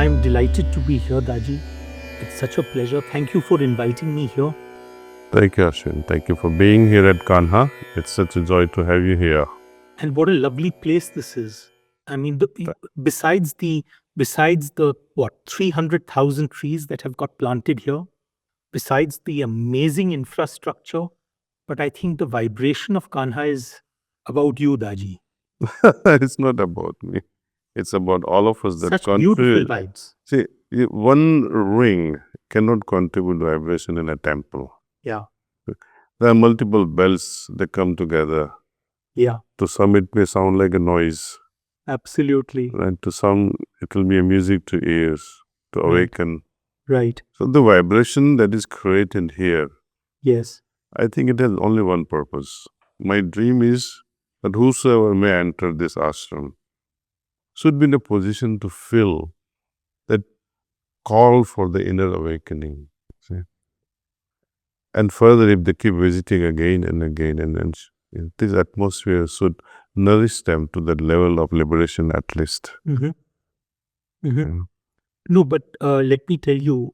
I'm delighted to be here, Daji. It's such a pleasure. Thank you for inviting me here. Thank you, Ashwin. Thank you for being here at Kanha. It's such a joy to have you here. And what a lovely place this is. I mean, besides the 300,000 trees that have got planted here, besides the amazing infrastructure, but I think the vibration of Kanha is about you, Daji. It's not about me. It's about all of us that Such beautiful contribute. vibes. See, one ring cannot contribute vibration in a temple. Yeah. There are multiple bells that come together. Yeah. To some, it may sound like a noise. Absolutely. And to some, it will be a music to ears, to awaken. Right. So the vibration that is created here, Yes. I think it has only one purpose. My dream is that whosoever may enter this ashram should be in a position to feel that call for the inner awakening. See? And further, if they keep visiting again and again, and this atmosphere should nourish them to that level of liberation at least. No, but let me tell you,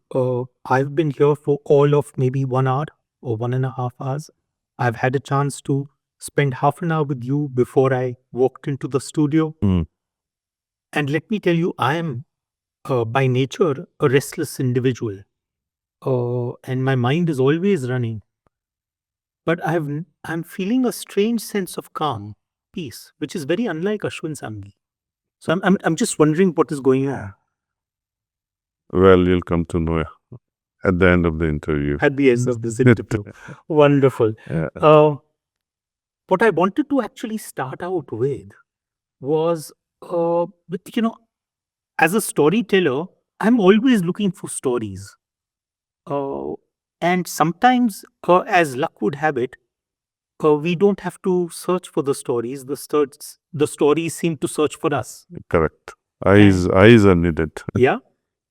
I've been here for all of maybe 1 hour or 1.5 hours. I've had a chance to spend half an hour with you before I walked into the studio. And let me tell you, I am by nature a restless individual. And my mind is always running. But I'm feeling a strange sense of calm, peace, which is very unlike Ashwin Samgi. So I'm just wondering what is going on. Well, you'll come to know at the end of the interview. At the end of this interview. Wonderful. What I wanted to actually start out with was, as a storyteller, I'm always looking for stories. And sometimes, as luck would have it, we don't have to search for the stories. The stories seem to search for us. Correct. Eyes are needed. Yeah.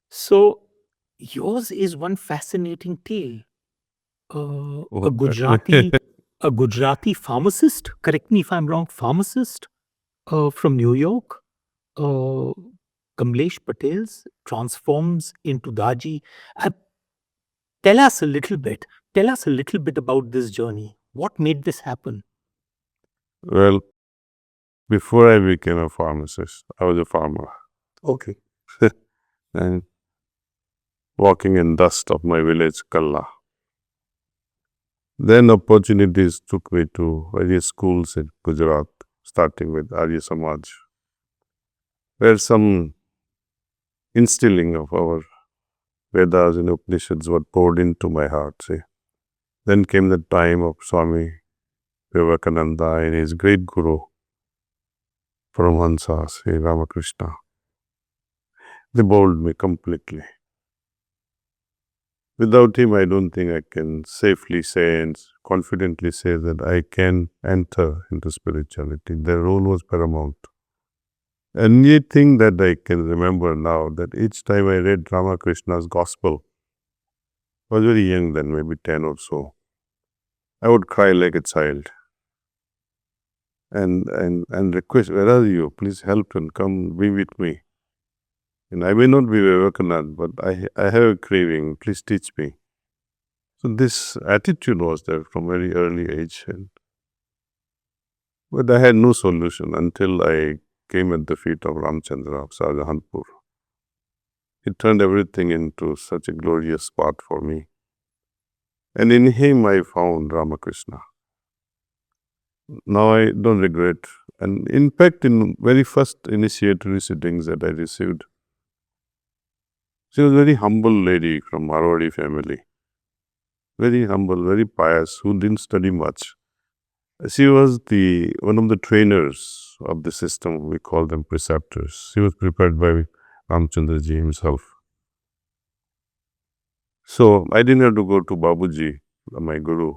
So yours is one fascinating tale. A Gujarati pharmacist, correct me if I'm wrong, pharmacist from New York, Kamlesh Patel's transforms into Daji. Tell us a little bit. Tell us a little bit about this journey. What made this happen? Well, before I became a pharmacist, I was a farmer. Okay. And walking in dust of my village, Kalla. Then opportunities took me to various schools in Gujarat, starting with Arya Samaj, where some instilling of our Vedas and Upanishads were poured into my heart. See. Then came the time of Swami Vivekananda and his great guru, Paramahansa, Sri Ramakrishna. They bowled me completely. Without him, I don't think I can safely say and confidently say that I can enter into spirituality. Their role was paramount. Anything that I can remember now, that each time I read Ramakrishna's gospel, I was very young then, maybe 10 or so, I would cry like a child and request, where are you? Please help and come be with me. And I may not be Vivekananda, but I have a craving. Please teach me. So this attitude was there from very early age. But I had no solution until I came at the feet of Ramchandra of Shahjahanpur. It turned everything into such a glorious spot for me. And in him I found Ramakrishna. Now I don't regret. And in fact, in very first initiatory sittings that I received, she was a very humble lady from Marwadi family. Very humble, very pious, who didn't study much. She was one of the trainers of the system. We call them preceptors. She was prepared by Ramchandraji himself. So I didn't have to go to Babuji, my guru,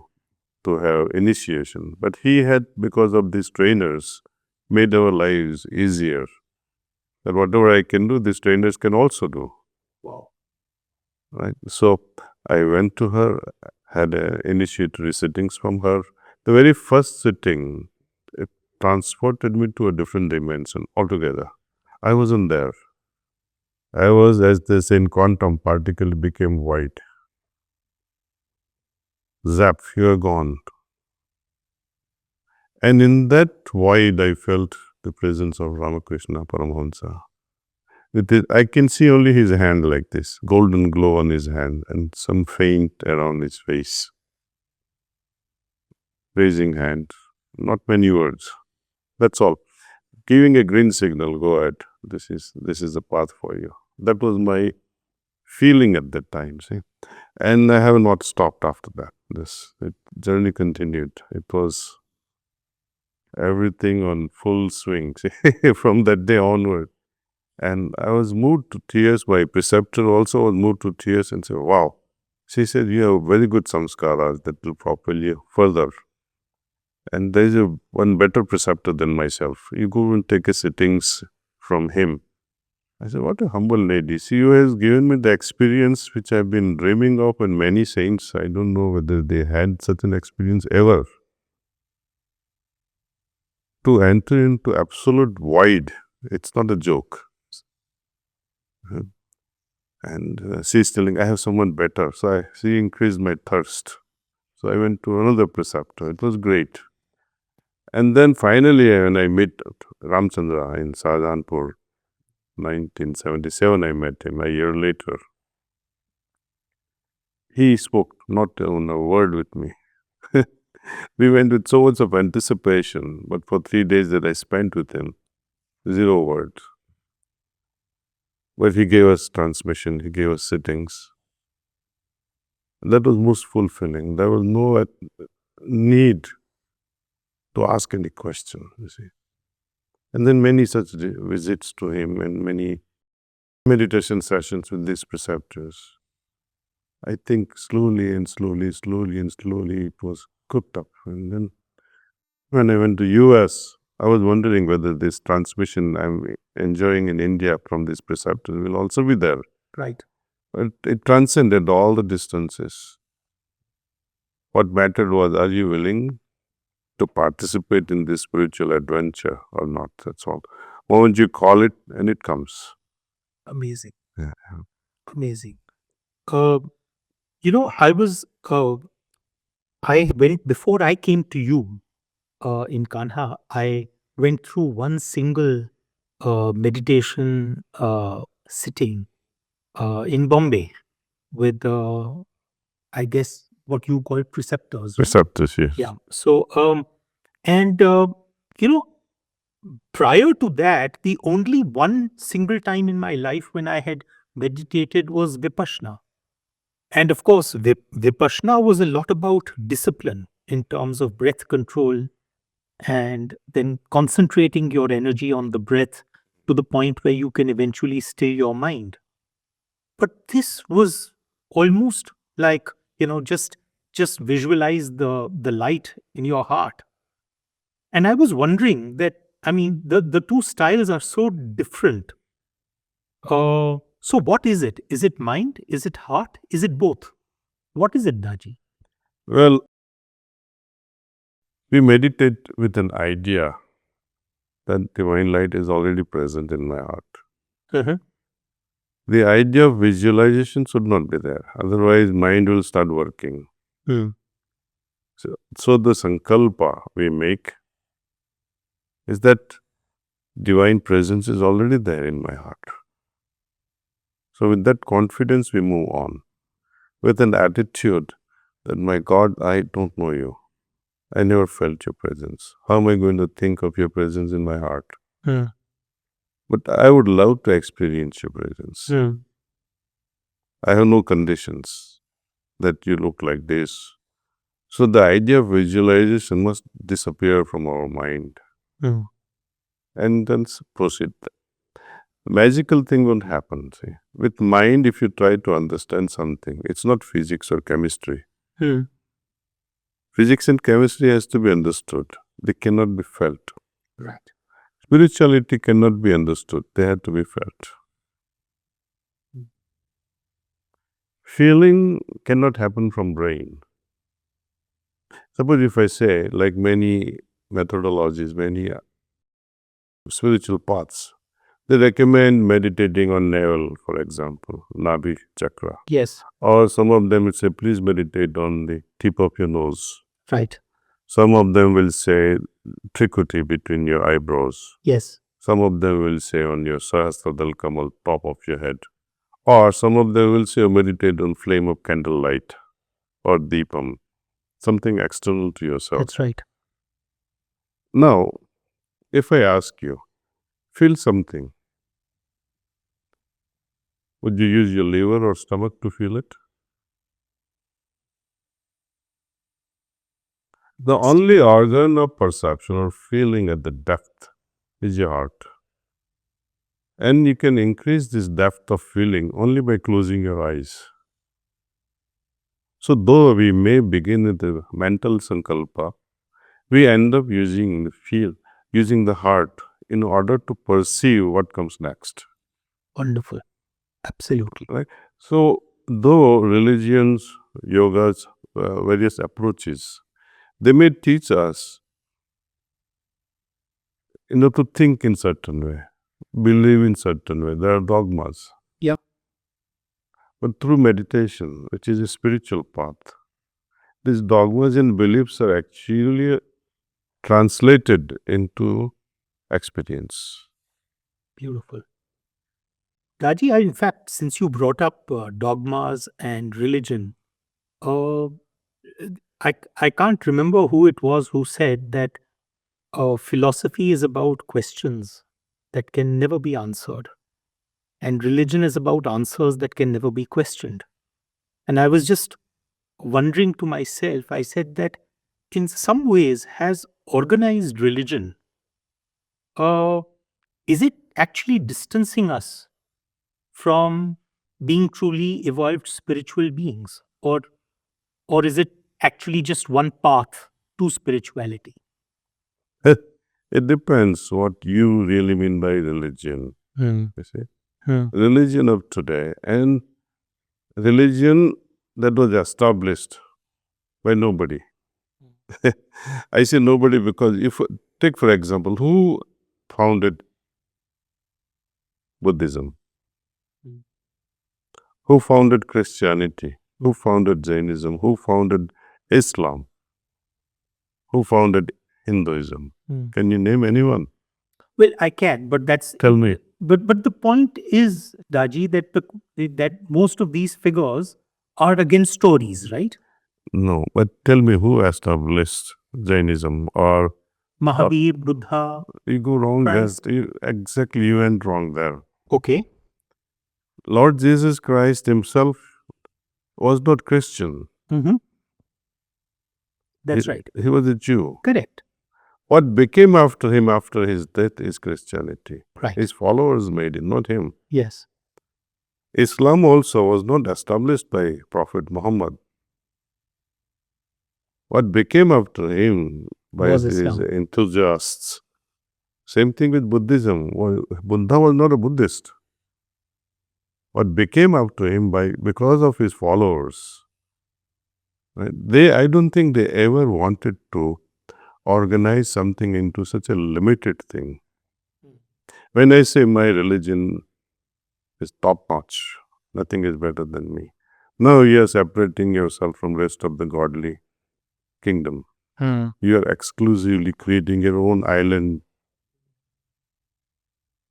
to have initiation. But he had, because of these trainers, made our lives easier. That whatever I can do, these trainers can also do. Wow. Right. So I went to her, had initiatory sittings from her. The very first sitting, it transported me to a different dimension altogether. I wasn't there. I was, as they say in quantum, particle became white. Zap, you are gone. And in that void, I felt the presence of Ramakrishna Paramahamsa. I can see only his hand like this, golden glow on his hand, and some faint around his face. Raising hand, not many words. That's all. Giving a green signal, go ahead. This is the path for you. That was my feeling at that time. See, and I have not stopped after that. Journey continued. It was everything on full swing from that day onward. And I was moved to tears. My preceptor also was moved to tears and said, wow. She said, you have very good samskaras that will propel you further. And there is one better preceptor than myself. You go and take a sittings from him. I said, what a humble lady. She has given me the experience which I've been dreaming of, and many saints, I don't know whether they had such an experience ever. To enter into absolute void, it's not a joke. And she's telling, I have someone better. So she increased my thirst. So I went to another preceptor. It was great. And then finally, when I met Ramchandra in Shahjahanpur, 1977, I met him a year later. He spoke not even a word with me. We went with so much of anticipation, but for 3 days that I spent with him, 0 words. But he gave us transmission, he gave us sittings. That was most fulfilling. There was no need to ask any question, you see. And then many such visits to him and many meditation sessions with these preceptors. I think slowly and slowly it was cooked up. And then when I went to US, I was wondering whether this transmission I'm enjoying in India from these preceptors will also be there. Right. But it transcended all the distances. What mattered was, are you willing to participate in this spiritual adventure or not? That's all. Moment you call it, and it comes. Amazing. Yeah. Amazing. I was, before I came to you in Kanha, I went through one single meditation sitting in Bombay with, I guess, what you call preceptors, right? Preceptors, yes. Yeah. So, and, prior to that, the only one single time in my life when I had meditated was Vipassana. And of course, Vipassana was a lot about discipline in terms of breath control and then concentrating your energy on the breath to the point where you can eventually stay your mind. But this was almost like, just visualize the light in your heart. And I was wondering that, I mean, the two styles are so different. So what is it? Is it mind? Is it heart? Is it both? What is it, Daji? Well, we meditate with an idea that divine light is already present in my heart. Uh-huh. The idea of visualization should not be there. Otherwise, mind will start working. So the sankalpa we make is that divine presence is already there in my heart. So with that confidence, we move on. With an attitude that, my God, I don't know you. I never felt your presence. How am I going to think of your presence in my heart? But I would love to experience your presence. I have no conditions that you look like this. So the idea of visualization must disappear from our mind. And then proceed. The magical thing won't happen. See. With mind, if you try to understand something, it's not physics or chemistry. Physics and chemistry has to be understood. They cannot be felt. Right. Spirituality cannot be understood. They have to be felt. Feeling cannot happen from brain. Suppose if I say, like many methodologies, many spiritual paths, They recommend meditating on navel, for example, Nabhi chakra. Yes. Or some of them will say, please meditate on the tip of your nose. Right. Some of them will say tricuti between your eyebrows. Yes. Some of them will say on your Sahasradal Kamal, top of your head. Or some of them will say meditate on flame of candlelight or deepam, something external to yourself. That's right. Now, if I ask you, feel something, would you use your liver or stomach to feel it? The only organ of perception or feeling at the depth is your heart. And you can increase this depth of feeling only by closing your eyes. So though we may begin with the mental sankalpa, we end up using the heart in order to perceive what comes next. Wonderful. Absolutely. Right? So though religions, yogas, various approaches, they may teach us, to think in certain way, believe in certain way. There are dogmas. Yeah. But through meditation, which is a spiritual path, these dogmas and beliefs are actually translated into experience. Beautiful. Raji, in fact, since you brought up dogmas and religion, I can't remember who it was who said that philosophy is about questions that can never be answered, and religion is about answers that can never be questioned. And I was just wondering to myself, I said that in some ways, has organized religion, is it actually distancing us from being truly evolved spiritual beings, or is it actually just one path to spirituality? It depends what you really mean by religion. You see, religion of today and religion that was established by nobody. I say nobody because if take for example, who founded Buddhism? Who founded Christianity? Who founded Jainism? Who founded Islam? Who founded Hinduism? Can you name anyone? Well, I can, but that's Tell me. But the point is, Daji, that most of these figures are against stories, right? No, but tell me who established Jainism or Mahavir, Buddha. you go wrong there. Christ. Exactly, you went wrong there. Okay. Lord Jesus Christ himself was not Christian. Mm-hmm. That's right. He was a Jew. Correct. What became after him after his death is Christianity. Right. His followers made it, not him. Yes. Islam also was not established by Prophet Muhammad. What became after him by Was his Islam. enthusiasts. Same thing with Buddhism. Buddha was not a Buddhist. What became after him because of his followers. Right? I don't think they ever wanted to organize something into such a limited thing. When I say my religion is top notch, nothing is better than me. Now you are separating yourself from rest of the godly kingdom. You are exclusively creating your own island,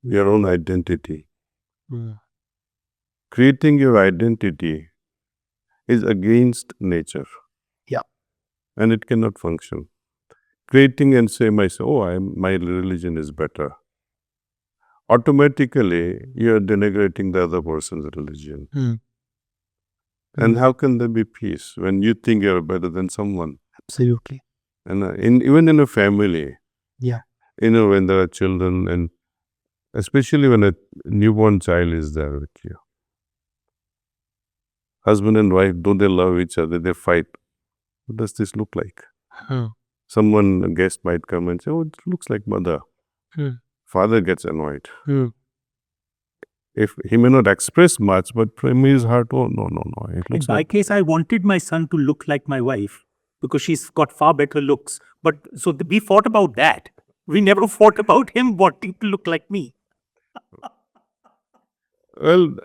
your own identity. Creating your identity is against nature. Yeah. And it cannot function. Creating and say myself, my religion is better. Automatically, you are denigrating the other person's religion. And how can there be peace when you think you are better than someone? Absolutely. And even in a family, Yeah. when there are children, and especially when a newborn child is there with you. Husband and wife, though they love each other, they fight. What does this look like? Someone, a guest might come and say, it looks like mother. Father gets annoyed. If he may not express much, but from his heart, no. In my case, I wanted my son to look like my wife because she's got far better looks. But so we fought about that. We never fought about him wanting to look like me. Well,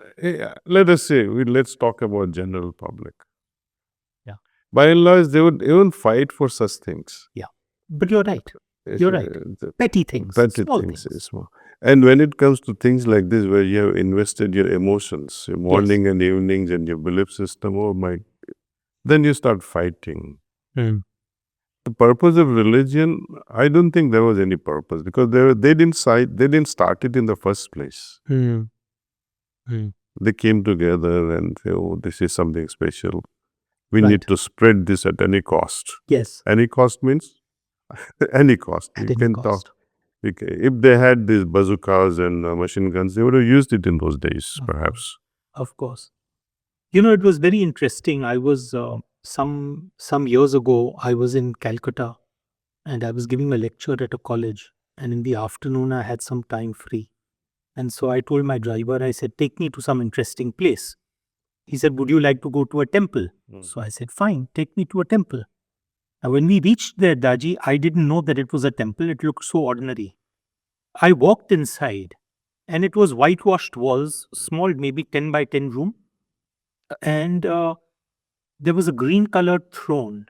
let us say, let's talk about general public. Yeah. By and large, they would even fight for such things. But you're right. You're right. Petty things, Petty small things. things. Small. And when it comes to things like this, where you have invested your emotions, your morning and evenings, and your belief system, oh my, then you start fighting. Mm. The purpose of religion, I don't think there was any purpose, because they didn't start it in the first place. Mm. Mm. They came together and say, oh, this is something special. We Right. need to spread this at any cost. Yes. Any cost means any cost. At You any can cost. talk. If they had these bazookas and machine guns, they would have used it in those days, perhaps. Of course. You know, it was very interesting. I was some years ago, I was in Calcutta and I was giving a lecture at a college. And in the afternoon, I had some time free. And so I told my driver, I said, take me to some interesting place. He said, would you like to go to a temple? So I said, fine, take me to a temple. Now, when we reached there, Daji, I didn't know that it was a temple. It looked so ordinary. I walked inside and it was whitewashed walls, small, maybe 10 by 10 room. And there was a green colored throne.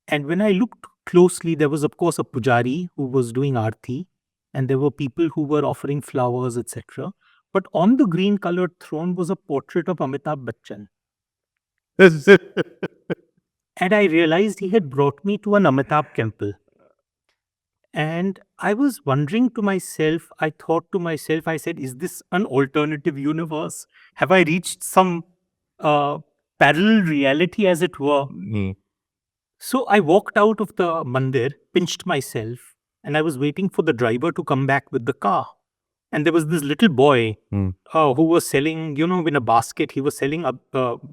And when I looked closely, there was, of course, a pujari who was doing arti, and there were people who were offering flowers, etc. But on the green colored throne was a portrait of Amitabh Bachchan. And I realized he had brought me to an Amitabh temple. And I was wondering to myself, I thought to myself, I said, is this an alternative universe? Have I reached some parallel reality, as it were? So I walked out of the mandir, pinched myself, and I was waiting for the driver to come back with the car. And there was this little boy who was selling, you know, in a basket, he was selling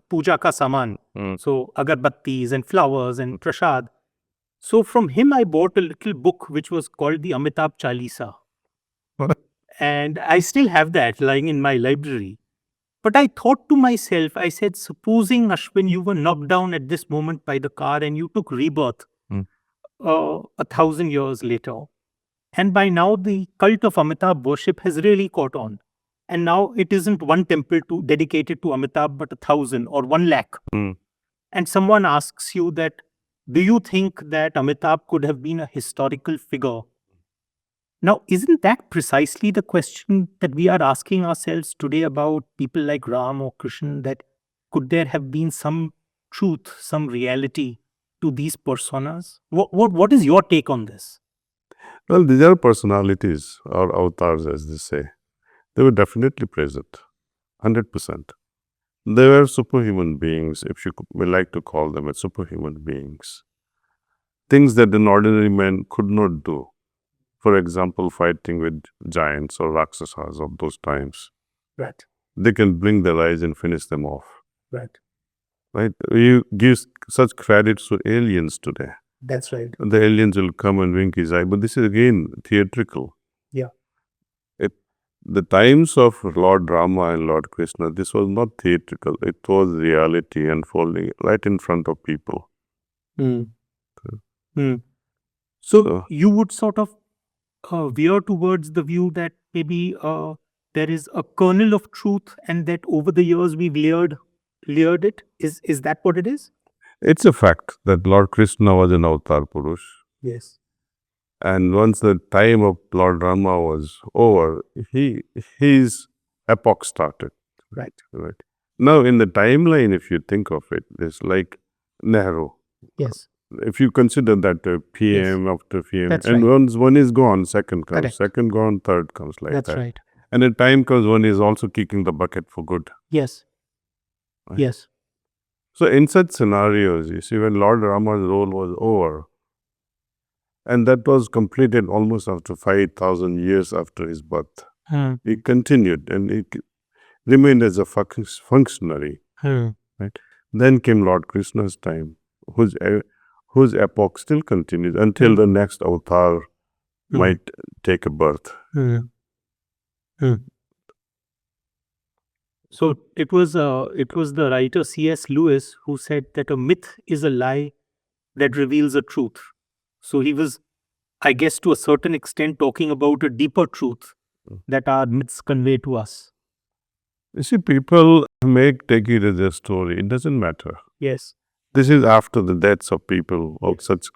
puja ka saman. So agarbattis and flowers and prasad. So from him, I bought a little book which was called the Amitabh Chalisa. And I still have that lying in my library. But I thought to myself, I said, supposing, Ashwin, you were knocked down at this moment by the car and you took rebirth 1,000 years later. And by now, the cult of Amitabh worship has really caught on. And now it isn't one temple dedicated to Amitabh, but 1,000 or 1,00,000. And someone asks you that, do you think that Amitabh could have been a historical figure? Now, isn't that precisely the question that we are asking ourselves today about people like Ram or Krishna, that could there have been some truth, some reality to these personas? What is your take on this? Well, these are personalities or avatars, as they say. They were definitely present, 100%. They were superhuman beings, if you would like to call them as superhuman beings. Things that an ordinary man could not do. For example, fighting with giants or rakshasas of those times. Right. They can blink their eyes and finish them off. Right. Right? You give such credit to aliens today. That's right. The aliens will come and wink his eye, but this is again theatrical. Yeah. The times of Lord Rama and Lord Krishna, this was not theatrical. It was reality unfolding right in front of people. So you would sort of veer towards the view that maybe there is a kernel of truth, and that over the years we've layered it. Is that what it is? It's a fact that Lord Krishna was an avatar Purush. Yes. And once the time of Lord Rama was over, his epoch started. Right. Now, in the timeline, if you think of it, there's like Nehru. Yes. If you consider that PM after PM, That's and right. once one is gone, second comes, Correct. second gone, third comes, like That's that. right. And a time comes one is also kicking the bucket for good. Yes. Right. Yes. So in such scenarios, you see, when Lord Rama's role was over, and that was completed almost after 5,000 years after his birth, he continued and he remained as a functionary. Right? Then came Lord Krishna's time, whose epoch still continues until the next avatar might take a birth. So it was the writer C.S. Lewis who said that a myth is a lie that reveals a truth. So he was, I guess, to a certain extent talking about a deeper truth that our myths convey to us. You see, people take it as a story. It doesn't matter. Yes. This is after the deaths of people of Yes. such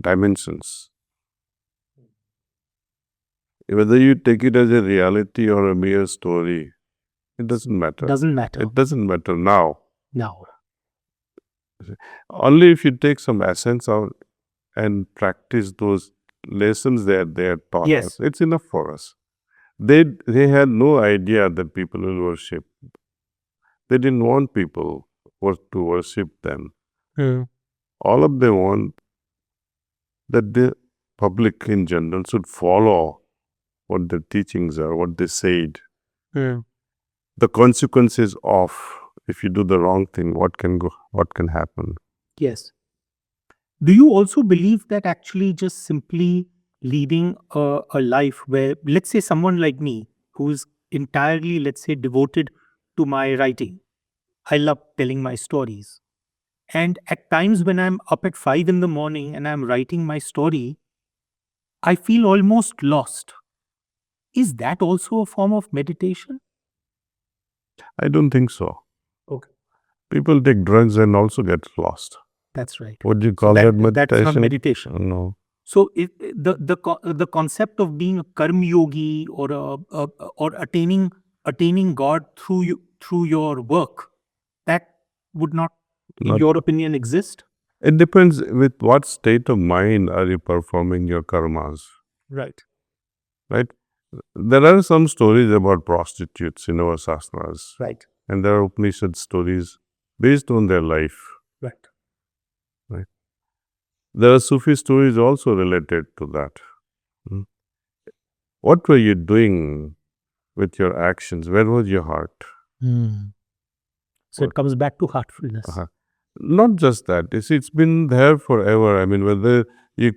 dimensions. Whether you take it as a reality or a mere story, it doesn't matter. Doesn't matter It doesn't matter now. now. Only if you take some essence out and practice those lessons that they are taught Yes. us, it's enough for us. They had no idea that people will worship. They didn't want people to worship them. All of them want that the public in general should follow what their teachings are, what they said. The consequences of if you do the wrong thing, what can happen. Yes. Do you also believe that actually just simply leading a life where, let's say, someone like me, who's entirely, let's say, devoted to my writing, I love telling my stories. And at times when I'm up at 5 in the morning and I'm writing my story, I feel almost lost. Is that also a form of meditation? I don't think so. Okay. People take drugs and also get lost. That's right. What do you call that meditation? That's not meditation. No. So the concept of being a karma yogi or or attaining God through your work, that would not, in Not- your opinion, exist? It depends with what state of mind are you performing your karmas, Right. right? There are some stories about prostitutes in our sastras, Right. and there are Upanishad stories based on their life. Right. There are Sufi stories also related to that. What were you doing with your actions? Where was your heart? So it comes back to heartfulness. Not just that. You see, it's been there forever. I mean, whether you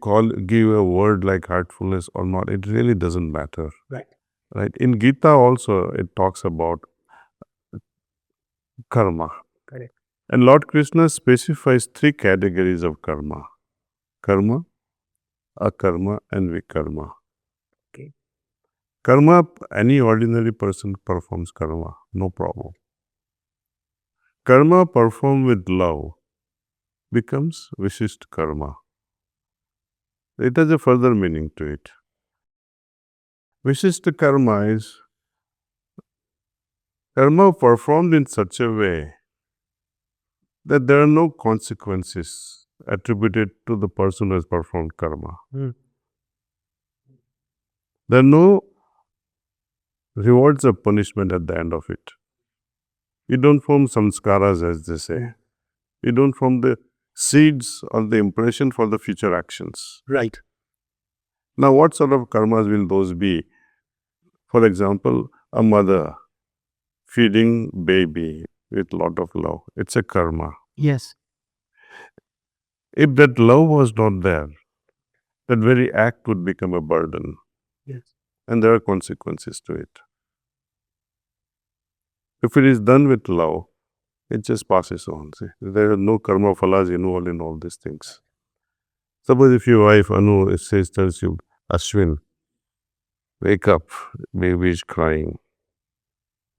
give a word like heartfulness or not, it really doesn't matter. Right. Right. In Gita also, it talks about karma. Correct. And Lord Krishna specifies 3 categories of karma. Karma, akarma, and vikarma. Okay. Karma, any ordinary person performs karma, no problem. Karma performed with love becomes Vishisht karma. It has a further meaning to it. Vishisht karma is karma performed in such a way that there are no consequences attributed to the person who has performed karma. There are no rewards or punishment at the end of it. You don't form samskaras, as they say. You don't form the seeds or the impression for the future actions. Right. Now, what sort of karmas will those be? For example, a mother feeding baby with lot of love. It's a karma. Yes. If that love was not there, that very act would become a burden. Yes. And there are consequences to it. If it is done with love, it just passes on. See, there are no karma phalas involved in all these things. Suppose if your wife Anu tells you, Ashwin, wake up, baby is crying.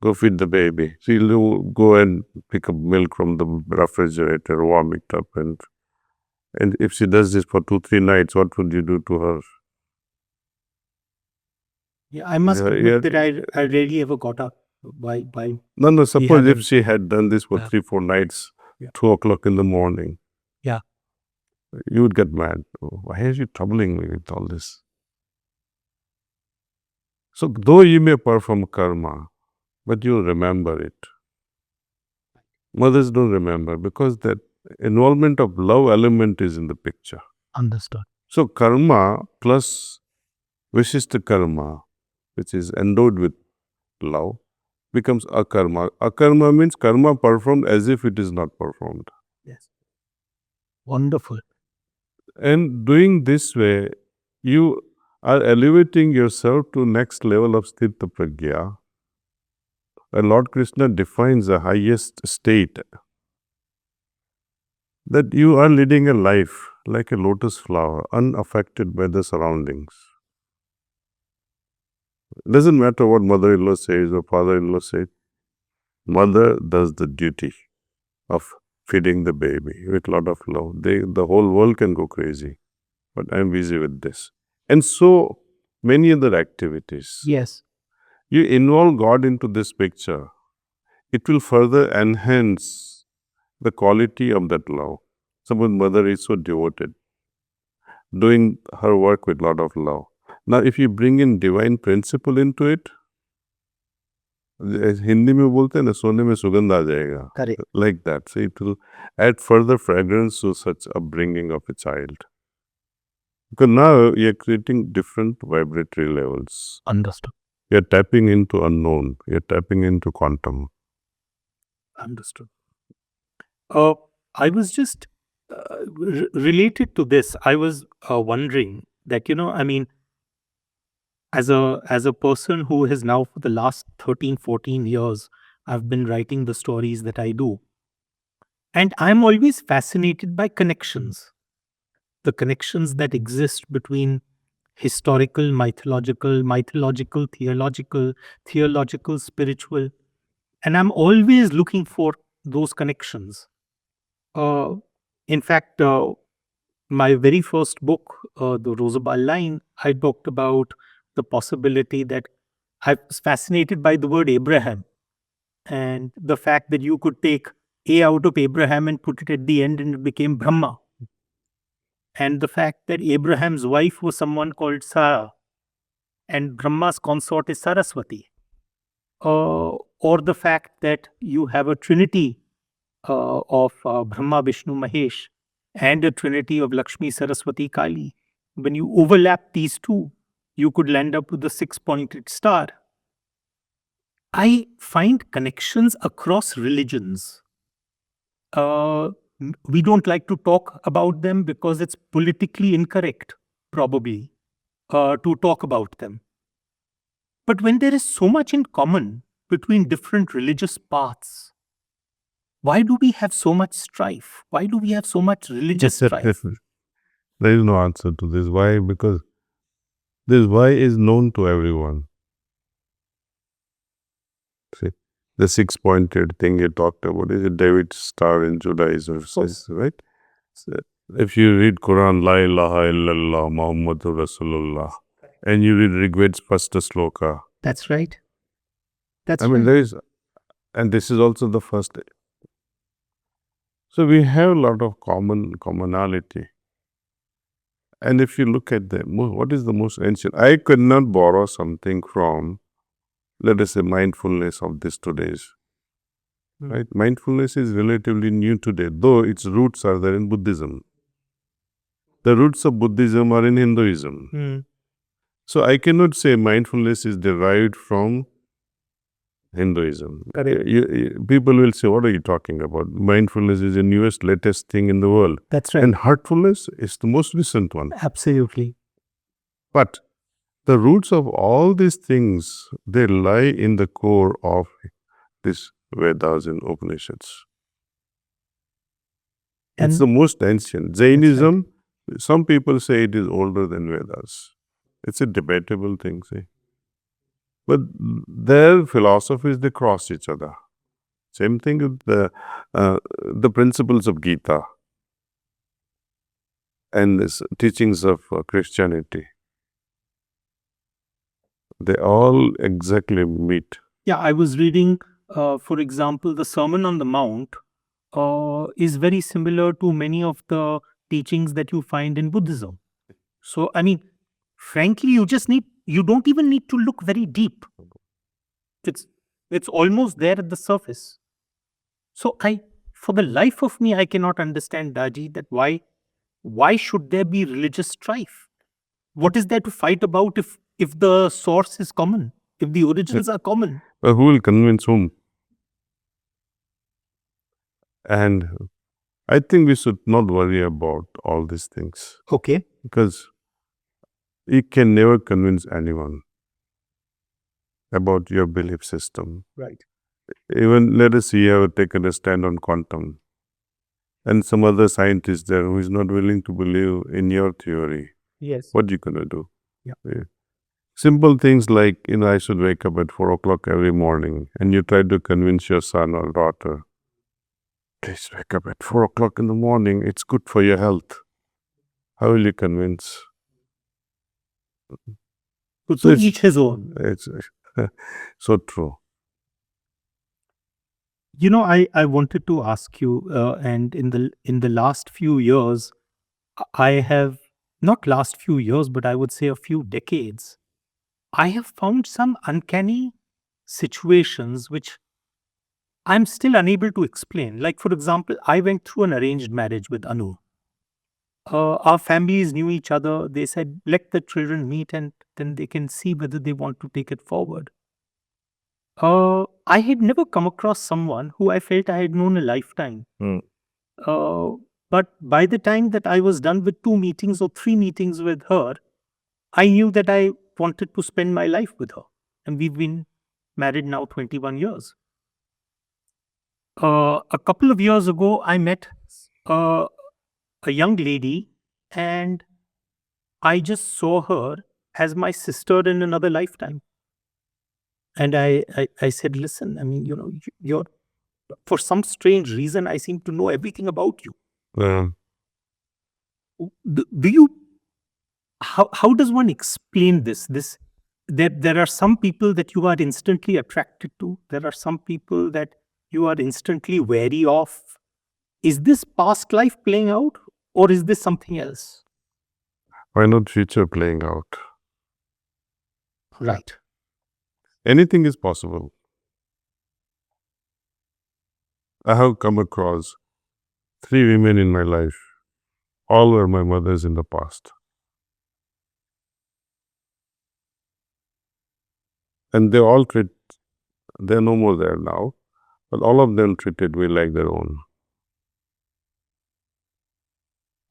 Go feed the baby. So you'll go and pick up milk from the refrigerator, warm it up, and if she does this for 2-3 nights, what would you do to her? Yeah, I must admit that I rarely ever got up by No, suppose if having- she had done this for 3-4 nights, 2 o'clock in the morning. Yeah. You would get mad. Why are you troubling me with all this? So, though you may perform karma, but you remember it. Mothers don't remember because that involvement of love element is in the picture. Understood. So, karma plus Vishishta karma, which is endowed with love, becomes akarma. Akarma means karma performed as if it is not performed. Yes. Wonderful. And doing this way, you are elevating yourself to next level of sthita pragya. And Lord Krishna defines the highest state, that you are leading a life like a lotus flower, unaffected by the surroundings. It doesn't matter what mother-in-law says or father-in-law says. Mother does the duty of feeding the baby with a lot of love. The whole world can go crazy, but I'm busy with this. And so many other activities. Yes. You involve God into this picture, it will further enhance the quality of that love. Someone's mother is so devoted, doing her work with a lot of love. Now, if you bring in divine principle into it, Hindi में बोलते हैं ना, सोने में सुगंध आ जाएगा. Correct. Like that. So it will add further fragrance to such upbringing of a child. Because now you're creating different vibratory levels. Understood. You're tapping into unknown. You're tapping into quantum. Understood. I was just related to this. I was wondering that, I mean, as a person who has now for the last 13, 14 years, I've been writing the stories that I do. And I'm always fascinated by connections, the connections that exist between historical, mythological, theological, spiritual. And I'm always looking for those connections. In fact, my very first book, The Rosabal Line, I talked about the possibility that I was fascinated by the word Abraham and the fact that you could take A out of Abraham and put it at the end and it became Brahma. And the fact that Abraham's wife was someone called Sarah and Brahma's consort is Saraswati. Or the fact that you have a trinity of Brahma, Vishnu, Mahesh and a trinity of Lakshmi, Saraswati, Kali. When you overlap these two, you could land up with a six-pointed star. I find connections across religions. We don't like to talk about them because it's politically incorrect, probably, to talk about them. But when there is so much in common between different religious paths, why do we have so much strife? Why do we have so much religious strife? There is no answer to this. Why? Because this why is known to everyone. See, the six-pointed thing you talked about is a David star in Judaism, right? So if you read Quran, La ilaha illallah Muhammadur Rasulullah, and you read Rigved's first sloka. That's right. That's I mean, right. there is, and this is also the first. So we have a lot of commonality. And if you look at them, what is the most ancient? I could not borrow something from, let us say, mindfulness of this today's. Right? Mindfulness is relatively new today, though its roots are there in Buddhism. The roots of Buddhism are in Hinduism. So I cannot say mindfulness is derived from Hinduism. People will say, what are you talking about? Mindfulness is the newest, latest thing in the world. That's right. And heartfulness is the most recent one. Absolutely. But the roots of all these things, they lie in the core of these Vedas and Upanishads. It's the most ancient. Jainism, some people say it is older than Vedas. It's a debatable thing, see. But their philosophies, they cross each other. Same thing with the principles of Gita and the teachings of Christianity. They all exactly meet. Yeah, I was reading, for example, the Sermon on the Mount is very similar to many of the teachings that you find in Buddhism. So, I mean, frankly, you don't even need to look very deep. It's almost there at the surface. So for the life of me, I cannot understand, Daji, that why should there be religious strife? What is there to fight about if the source is common, if the origins are common? But who will convince whom? And I think we should not worry about all these things. Okay. Because you can never convince anyone about your belief system. Right. Even let us see, you have taken a stand on quantum. And some other scientist there who is not willing to believe in your theory. Yes. What are you going to do? Yeah. Simple things like, I should wake up at 4 o'clock every morning, and you try to convince your son or daughter, please wake up at 4 o'clock in the morning, it's good for your health. How will you convince? So each his own. It's so true. I wanted to ask you, and in the last few years, I have not last few years, but I would say a few decades, I have found some uncanny situations which I'm still unable to explain. Like, for example, I went through an arranged marriage with Anu. Our families knew each other. They said, let the children meet and then they can see whether they want to take it forward. I had never come across someone who I felt I had known a lifetime. Uh, but by the time that I was done with 2 meetings or 3 meetings with her, I knew that I wanted to spend my life with her. And we've been married now 21 years. A couple of years ago, I met uh, a young lady, and I just saw her as my sister in another lifetime. And I said, listen, I mean, you're, for some strange reason, I seem to know everything about you. Do you, how does one explain this? There are some people that you are instantly attracted to. There are some people that you are instantly wary of. Is this past life playing out, or is this something else? Why not future playing out? Right. Anything is possible. I have come across 3 women in my life. All were my mothers in the past. And they're no more there now, but all of them treated me like their own.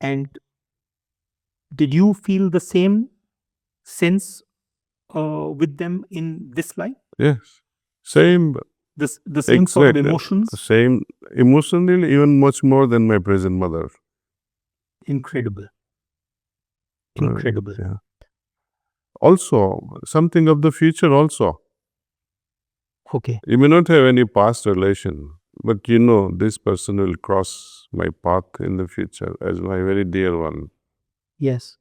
And did you feel the same sense with them in this life? Yes. Same. The same sort of Exactly. emotions? Same emotionally, even much more than my present mother. Incredible. Incredible. Yeah. Also, something of the future also. Okay. You may not have any past relation, but this person will cross my path in the future as my very dear one. Yes.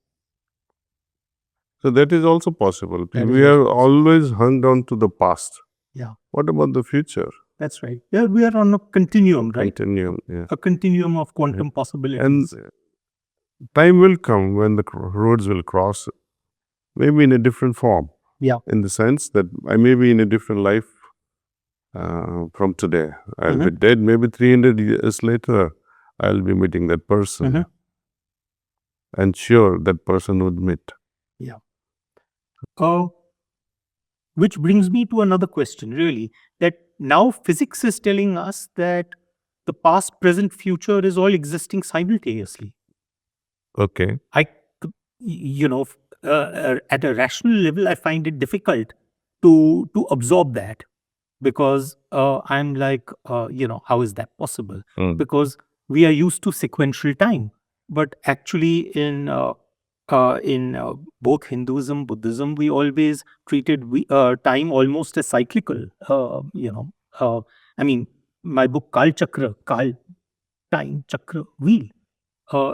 So that is also possible. That is We also are possible. always hung down to the past. Yeah. What about the future? That's right. Yeah, we are on a continuum, right? Continuum, yeah. A continuum of quantum possibilities. And time will come when the roads will cross, maybe in a different form. Yeah. In the sense that I may be in a different life from today. I'll be dead. Maybe 300 years later, I'll be meeting that person. And sure, that person would meet. Yeah. Which brings me to another question, really, that now physics is telling us that the past, present, future is all existing simultaneously. Okay. At a rational level, I find it difficult to absorb that, because I'm like, how is that possible? Because we are used to sequential time, but actually in both Hinduism, Buddhism, we always treated time almost as cyclical. I mean, my book Kal Chakra, Kal, time, Chakra, wheel.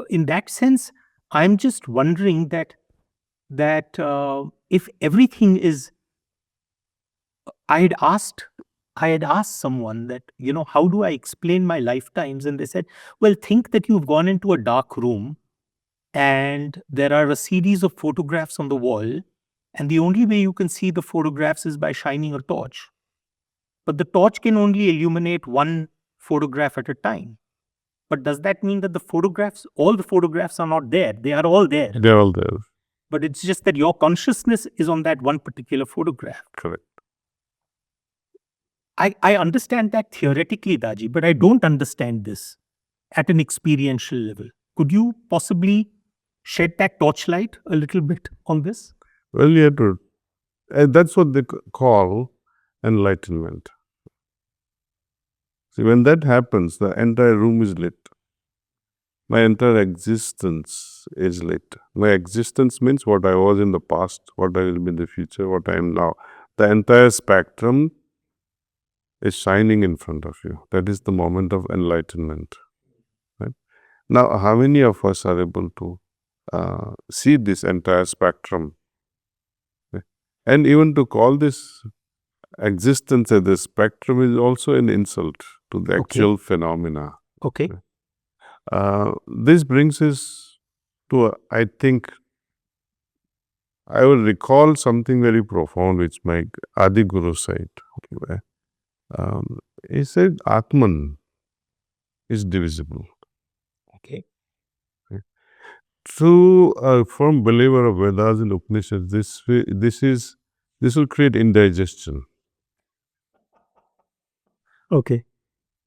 In that sense, I'm just wondering that if everything is, I had asked someone that, how do I explain my lifetimes? And they said, well, think that you've gone into a dark room and there are a series of photographs on the wall, and the only way you can see the photographs is by shining a torch. But the torch can only illuminate one photograph at a time. But does that mean that all the photographs are not there? They are all there. They're all there. But it's just that your consciousness is on that one particular photograph. Correct. I understand that theoretically, Daji, but I don't understand this at an experiential level. Could you possibly shed that torchlight a little bit on this? Well, you have to. That's what they call enlightenment. See, when that happens, the entire room is lit. My entire existence is lit. My existence means what I was in the past, what I will be in the future, what I am now. The entire spectrum is shining in front of you. That is the moment of enlightenment. Right? Now, how many of us are able to see this entire spectrum? Okay? And even to call this existence as the spectrum is also an insult to the actual phenomena. Okay. This brings us to, I think, I will recall something very profound which my Adi Guru said. He said, Atman is divisible. Okay. To a firm believer of Vedas and Upanishads, this will create indigestion. Okay.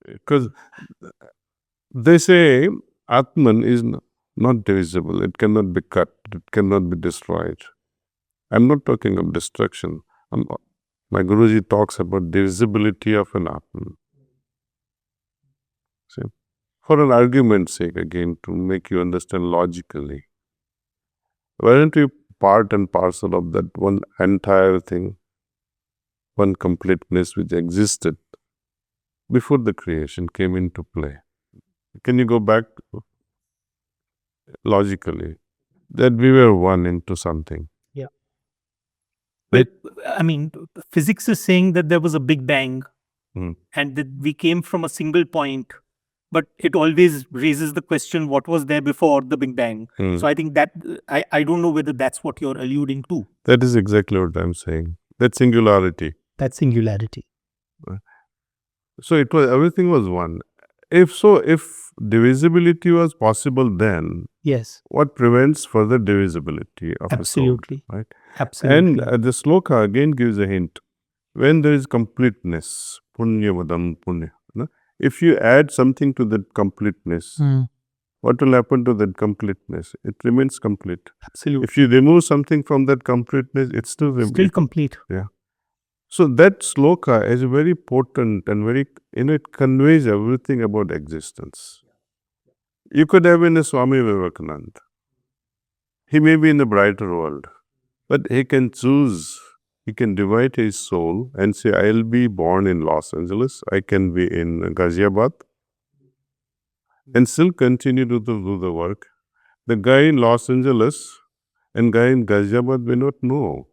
Because they say Atman is not divisible. It cannot be cut. It cannot be destroyed. I'm not talking of destruction. My Guruji talks about divisibility of an Atman. See, for an argument's sake, again, to make you understand logically, weren't we part and parcel of that one entire thing, one completeness which existed before the creation came into play? Can you go back logically? That we were one into something. Yeah. Well, I mean, physics is saying that there was a Big Bang and that we came from a single point, but it always raises the question, what was there before the Big Bang? So I think that, I don't know whether that's what you're alluding to. That is exactly what I'm saying. That singularity. That singularity. So it was, everything was one. If divisibility was possible then, Yes. what prevents further divisibility of Absolutely. a soul, right? Absolutely. And the sloka again gives a hint. When there is completeness, punyavadam punya, no? If you add something to that completeness, what will happen to that completeness? It remains complete. Absolutely. If you remove something from that completeness, it's still complete. Yeah. So that sloka is very potent and very, it conveys everything about existence. You could have been a Swami Vivekananda. He may be in a brighter world, but he can choose, he can divide his soul and say, I'll be born in Los Angeles, I can be in Ghaziabad, and still continue to do the work. The guy in Los Angeles and guy in Ghaziabad may not know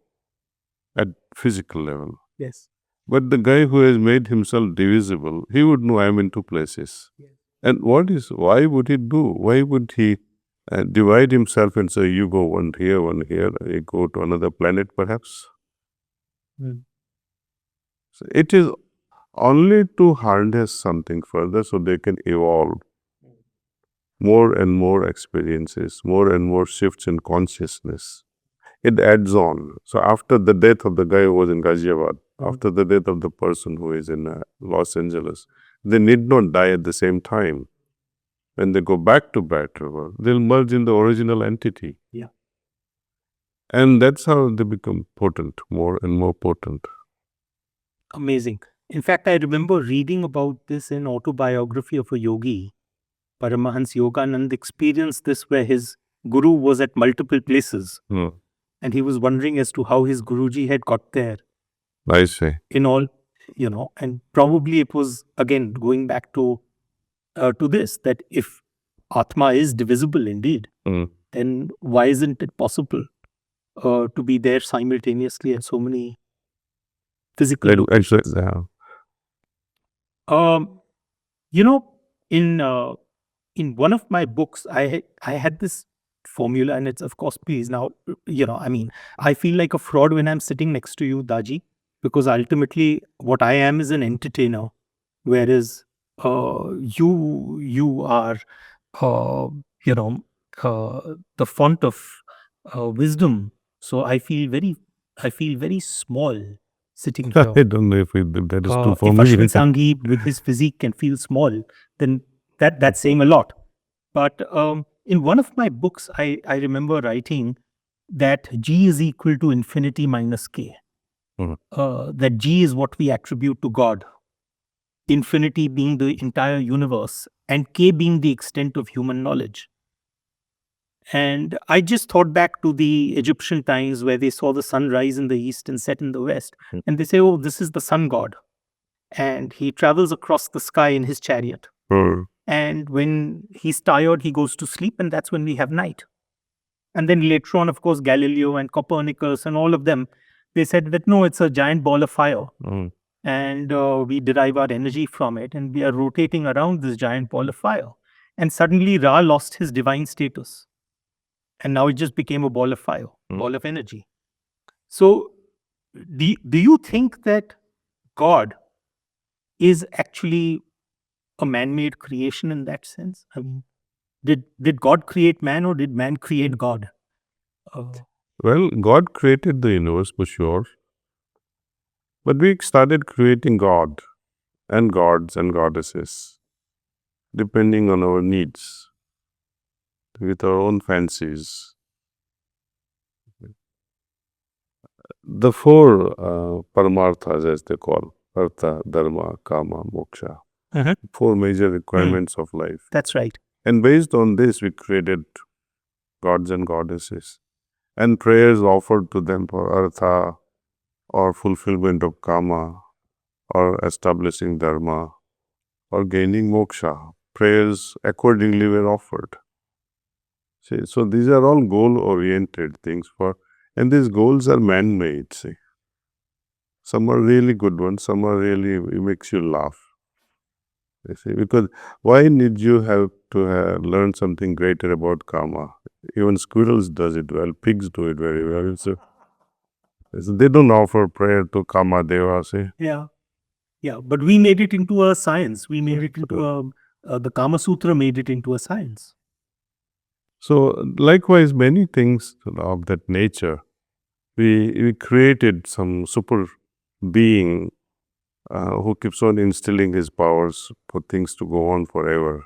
at physical level. Yes. But the guy who has made himself divisible, he would know I am in two places. Yes. And why would he do? Why would he divide himself and say, you go one here, you go to another planet perhaps? So it is only to harness something further so they can evolve. More and more experiences, more and more shifts in consciousness. It adds on. So after the death of the guy who was in Ghaziabad, after the death of the person who is in Los Angeles, they need not die at the same time. When they go back to brighter world, they'll merge in the original entity. Yeah. And that's how they become potent, more and more potent. Amazing. In fact, I remember reading about this in autobiography of a yogi. Paramahans Yoganand experienced this where his guru was at multiple places. And he was wondering as to how his Guruji had got there. I see. In all, and probably it was, again, going back to this, that if Atma is divisible indeed, then why isn't it possible to be there simultaneously at so many physical locations? In one of my books, I had this formula, and it's, of course, please now, I feel like a fraud when I'm sitting next to you, Daji, because ultimately what I am is an entertainer, whereas you are, the font of wisdom. So I feel very small sitting here. I don't know if that is too for if me. Ashwin Sanghi with his physique can feel small, then that's saying a lot. But in one of my books, I remember writing that G is equal to infinity minus K. That G is what we attribute to God. infinity being the entire universe, and K being the extent of human knowledge. And I just thought back to the Egyptian times where they saw the sun rise in the east and set in the west. And they say, oh, this is the sun god. And he travels across the sky in his chariot. And when he's tired, he goes to sleep, and that's when we have night. And then later on, of course, Galileo and Copernicus and all of them, they said that no, it's a giant ball of fire. And we derive our energy from it, and we are rotating around this giant ball of fire. And suddenly Ra lost his divine status. And now it just became a ball of fire, ball of energy. So do you think that God is actually a man-made creation in that sense? I mean, did God create man, or did man create God? Well, God created the universe for sure. But we started creating God and gods and goddesses, depending on our needs, with our own fancies. The four paramarthas, as they call, artha, dharma, kama, moksha, four major requirements of life. That's right. And based on this, we created gods and goddesses, and prayers offered to them for artha, or fulfillment of kama, or establishing dharma, or gaining moksha. Prayers accordingly were offered. See, so these are all goal-oriented things and these goals are man-made. See, some are really good ones, some are really it makes you laugh. You see, because why need you have to learn something greater about karma? Even squirrels does it well, pigs do it very well. So they don't offer prayer to Kama Deva. See, Yeah, but we made it into a science. We made it into the Kama Sutra made it into a science. so likewise, many things of that nature, we created some super being who keeps on instilling his powers for things to go on forever.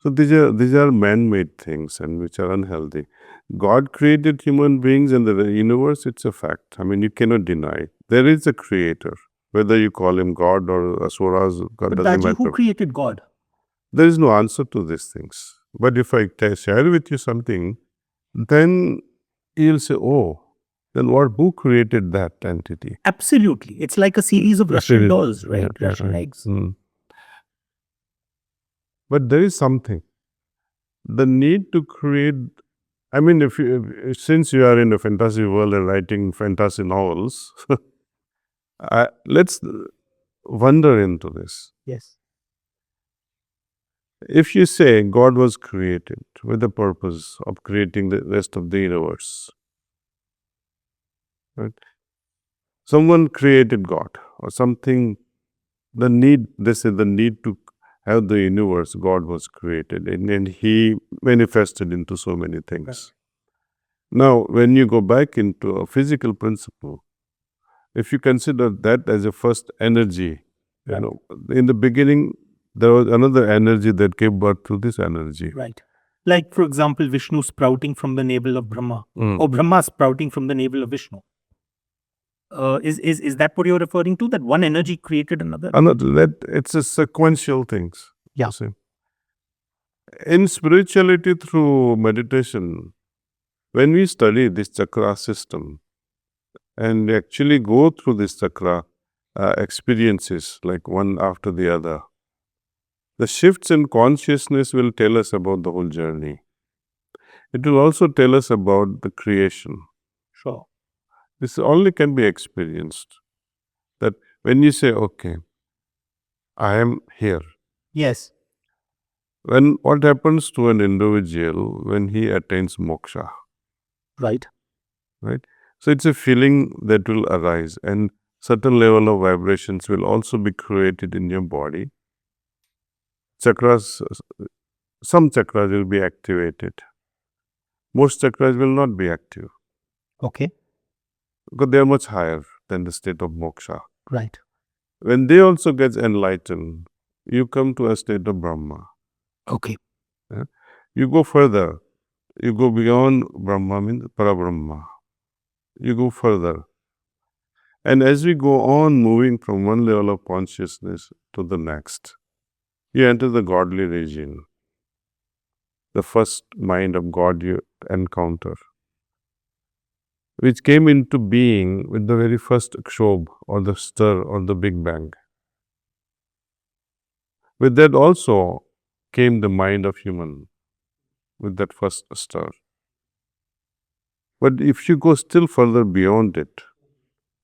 So these are man-made things, and which are unhealthy. God created human beings and the universe. It's a fact. I mean, you cannot deny. There is a creator, whether you call him God or Asuras. God But doesn't Daji, who matter. created God? There is no answer to these things. But if I share with you something, then you'll say, "Oh, then who created that entity?" Absolutely. It's like a series of Russian dolls, right? Yeah, Russian eggs. But there is something. The need to create. I mean, since you are in the fantasy world and writing fantasy novels, let's wander into this. Yes. If you say God was created with the purpose of creating the rest of the universe, right? Someone created God or something. They say the need to have the universe, God was created, and He manifested into so many things. Right. Now, when you go back into a physical principle, if you consider that as a first energy, right. In the beginning, there was another energy that gave birth to this energy. Right. Like, for example, Vishnu sprouting from the navel of Brahma, or Brahma sprouting from the navel of Vishnu. Is that what you're referring to? That one energy created another? That it's a sequential things. Yeah. In spirituality, through meditation, when we study this chakra system and actually go through this chakra experiences like one after the other, the shifts in consciousness will tell us about the whole journey. It will also tell us about the creation. Sure. This only can be experienced. That when you say, okay, I am here. Yes. What happens to an individual when he attains moksha? Right. Right? So it's a feeling that will arise, and certain level of vibrations will also be created in your body. Chakras, some chakras will be activated. Most chakras will not be active. Okay. Because they are much higher than the state of moksha. Right. When they also get enlightened, you come to a state of Brahma. Okay. Yeah? You go further. You go beyond Brahma, means Parabrahma. You go further. And as we go on moving from one level of consciousness to the next, you enter the godly region, the first mind of God you encounter, which came into being with the very first kshob or the stir or the Big Bang. With that also came the mind of human, with that first star. But if you go still further beyond it,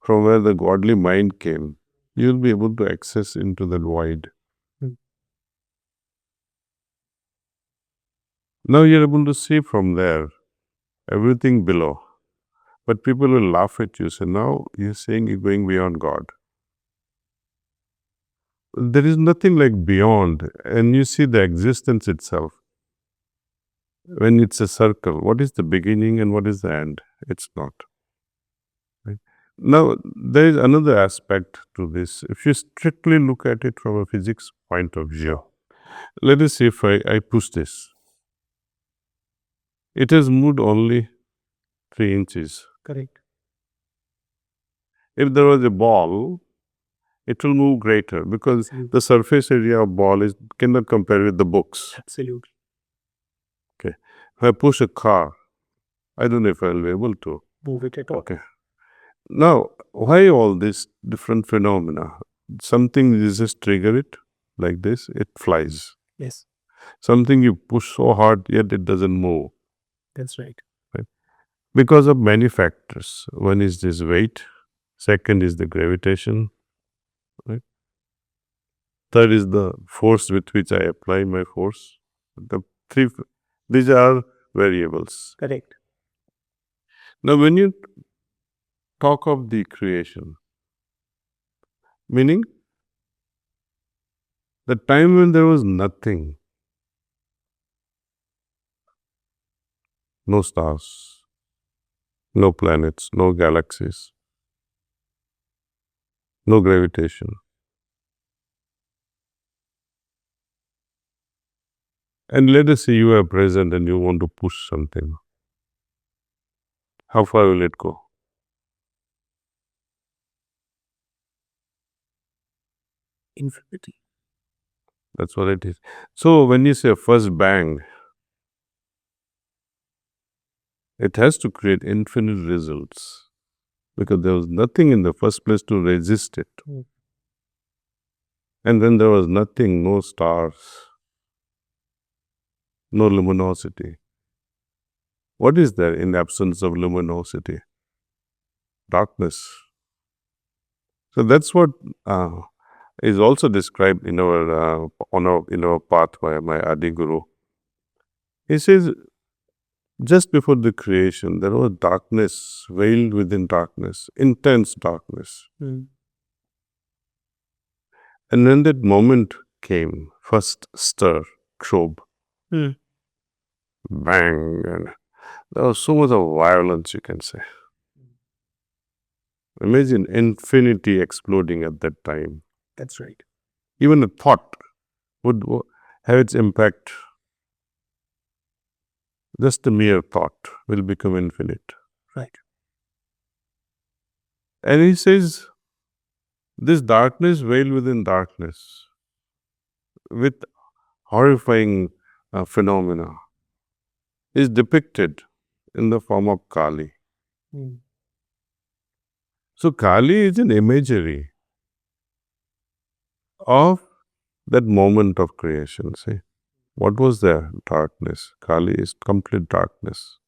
from where the godly mind came, you will be able to access into that void. Now you're able to see from there everything below. But people will laugh at you, say, now you're saying you're going beyond God. There is nothing like beyond, and you see the existence itself. When it's a circle, what is the beginning and what is the end? It's not. Right? Now, there is another aspect to this. If you strictly look at it from a physics point of view, let us see if I push this. It has moved only 3 inches. Correct. If there was a ball, it will move greater because the surface area of ball cannot compare with the books. Absolutely. Okay. If I push a car, I don't know if I'll be able to move it at all. Okay. Now, why all these different phenomena? Something you just trigger it like this, it flies. Yes. Something you push so hard, yet it doesn't move. That's right. Because of many factors. One is this weight. Second is the gravitation. Right? Third is the force with which I apply my force. These are variables. Correct. Now, when you talk of the creation, meaning the time when there was nothing, no stars, no planets, no galaxies, no gravitation. And let us say you are present and you want to push something. How far will it go? Infinity. That's what it is. So when you say first bang, it has to create infinite results because there was nothing in the first place to resist it. And then there was nothing, no stars, no luminosity. What is there in absence of luminosity? Darkness. So that's what is also described in our in our path by my Adi Guru. He says, just before the creation, there was darkness, veiled within darkness, intense darkness. And when that moment came, first stir, kshob, bang, and there was so much of violence, you can say. Imagine infinity exploding at that time. That's right. Even a thought would have its impact. Just a mere thought will become infinite. Right. And he says, this darkness veiled within darkness with horrifying phenomena is depicted in the form of Kali. So Kali is an imagery of that moment of creation. See, what was there? Darkness. Kali is complete darkness.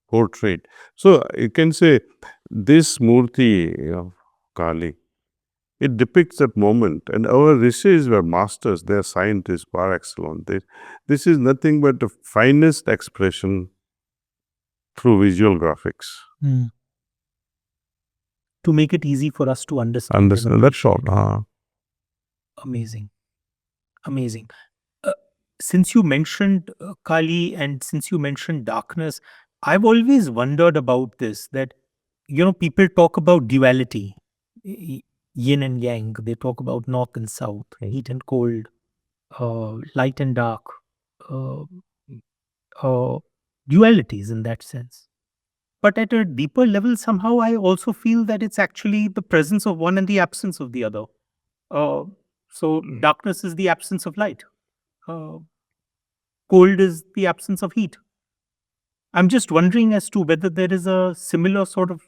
Portrait. So you can say this murti of Kali, it depicts that moment. And our rishis were masters, they are scientists par excellence. This is nothing but the finest expression through visual graphics. To make it easy for us to understand. Understand, that's all. Amazing. Amazing. Since you mentioned Kali and since you mentioned darkness, I've always wondered about this, that, people talk about duality, yin and yang. They talk about north and south, heat and cold, light and dark, uh, dualities in that sense. But at a deeper level, somehow I also feel that it's actually the presence of one and the absence of the other. So darkness is the absence of light. Uh, Cold is the absence of heat. I'm just wondering as to whether there is a similar sort of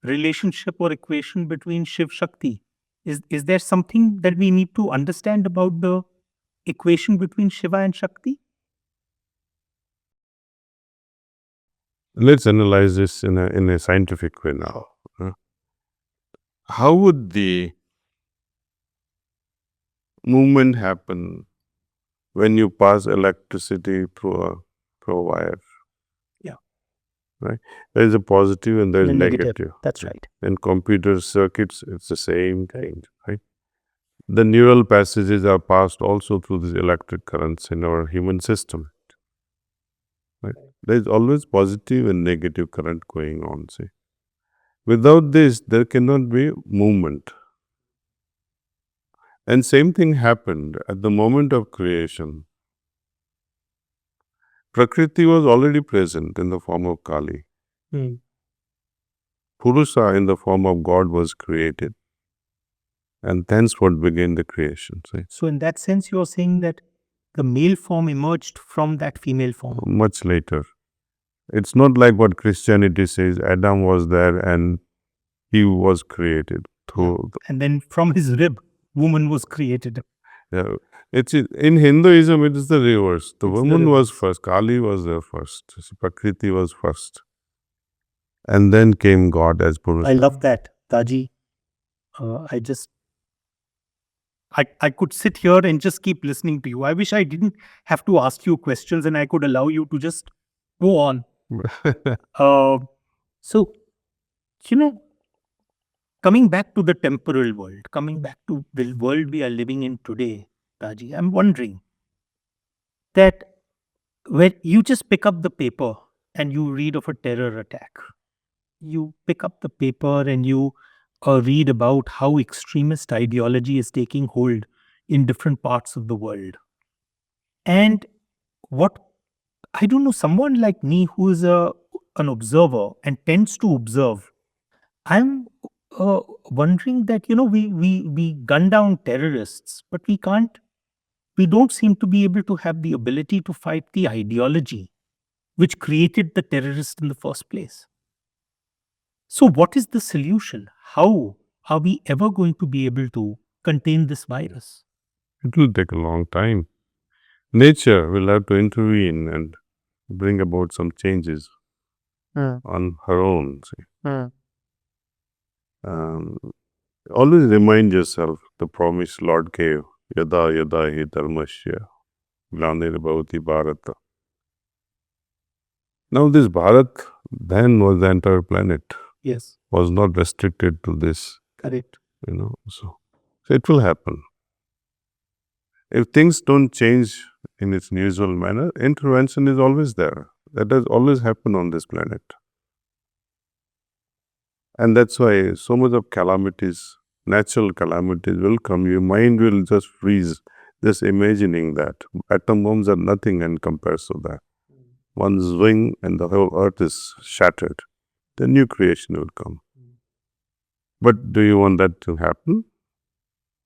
relationship or equation between Shiv Shakti. Is there something that we need to understand about the equation between Shiva and Shakti? Let's analyze this in a scientific way now. How would the movement happen when you pass electricity through a wire? Yeah. Right? There is a positive and there is And a negative. That's right. In computer circuits, it's the same kind, right? The neural passages are passed also through these electric currents in our human system. Right? There is always positive and negative current going on, see. Without this, there cannot be movement. And same thing happened at the moment of creation. Prakriti was already present in the form of Kali. Purusha in the form of God was created. And thenceforth began the creation. See? So, in that sense, you're saying that the male form emerged from that female form. Much later. It's not like what Christianity says, Adam was there and he was created. And then from his rib, woman was created. Yeah. It's in Hinduism, it is the reverse. The It's the woman was reverse. first. Kali was there first. Prakriti was first. And then came God as Purusha. I love that, Taji. I could sit here and just keep listening to you. I wish I didn't have to ask you questions and I could allow you to just go on. So, coming back to the temporal world, coming back to the world we are living in today, Taji, I'm wondering that when you just pick up the paper and you read of a terror attack, you pick up the paper and you read about how extremist ideology is taking hold in different parts of the world. And what I don't know, someone like me who is an observer and tends to observe, I'm wondering that we gun down terrorists, but we don't seem to be able to have the ability to fight the ideology which created the terrorist in the first place. So, what is the solution? How are we ever going to be able to contain this virus? It will take a long time. Nature will have to intervene and bring about some changes on her own. See. Always remind yourself the promise Lord gave, Yada Yada Hi Dharmasya, Glanirabhavati Bharata. Now this Bharat then was the entire planet. Yes. Was not restricted to this. Correct. So it will happen. If things don't change in its usual manner, intervention is always there. That has always happened on this planet. And that's why so much of calamities, natural calamities will come. Your mind will just freeze, just imagining that. Atom bombs are nothing in comparison to that. One swing and the whole earth is shattered. The new creation will come. But do you want that to happen?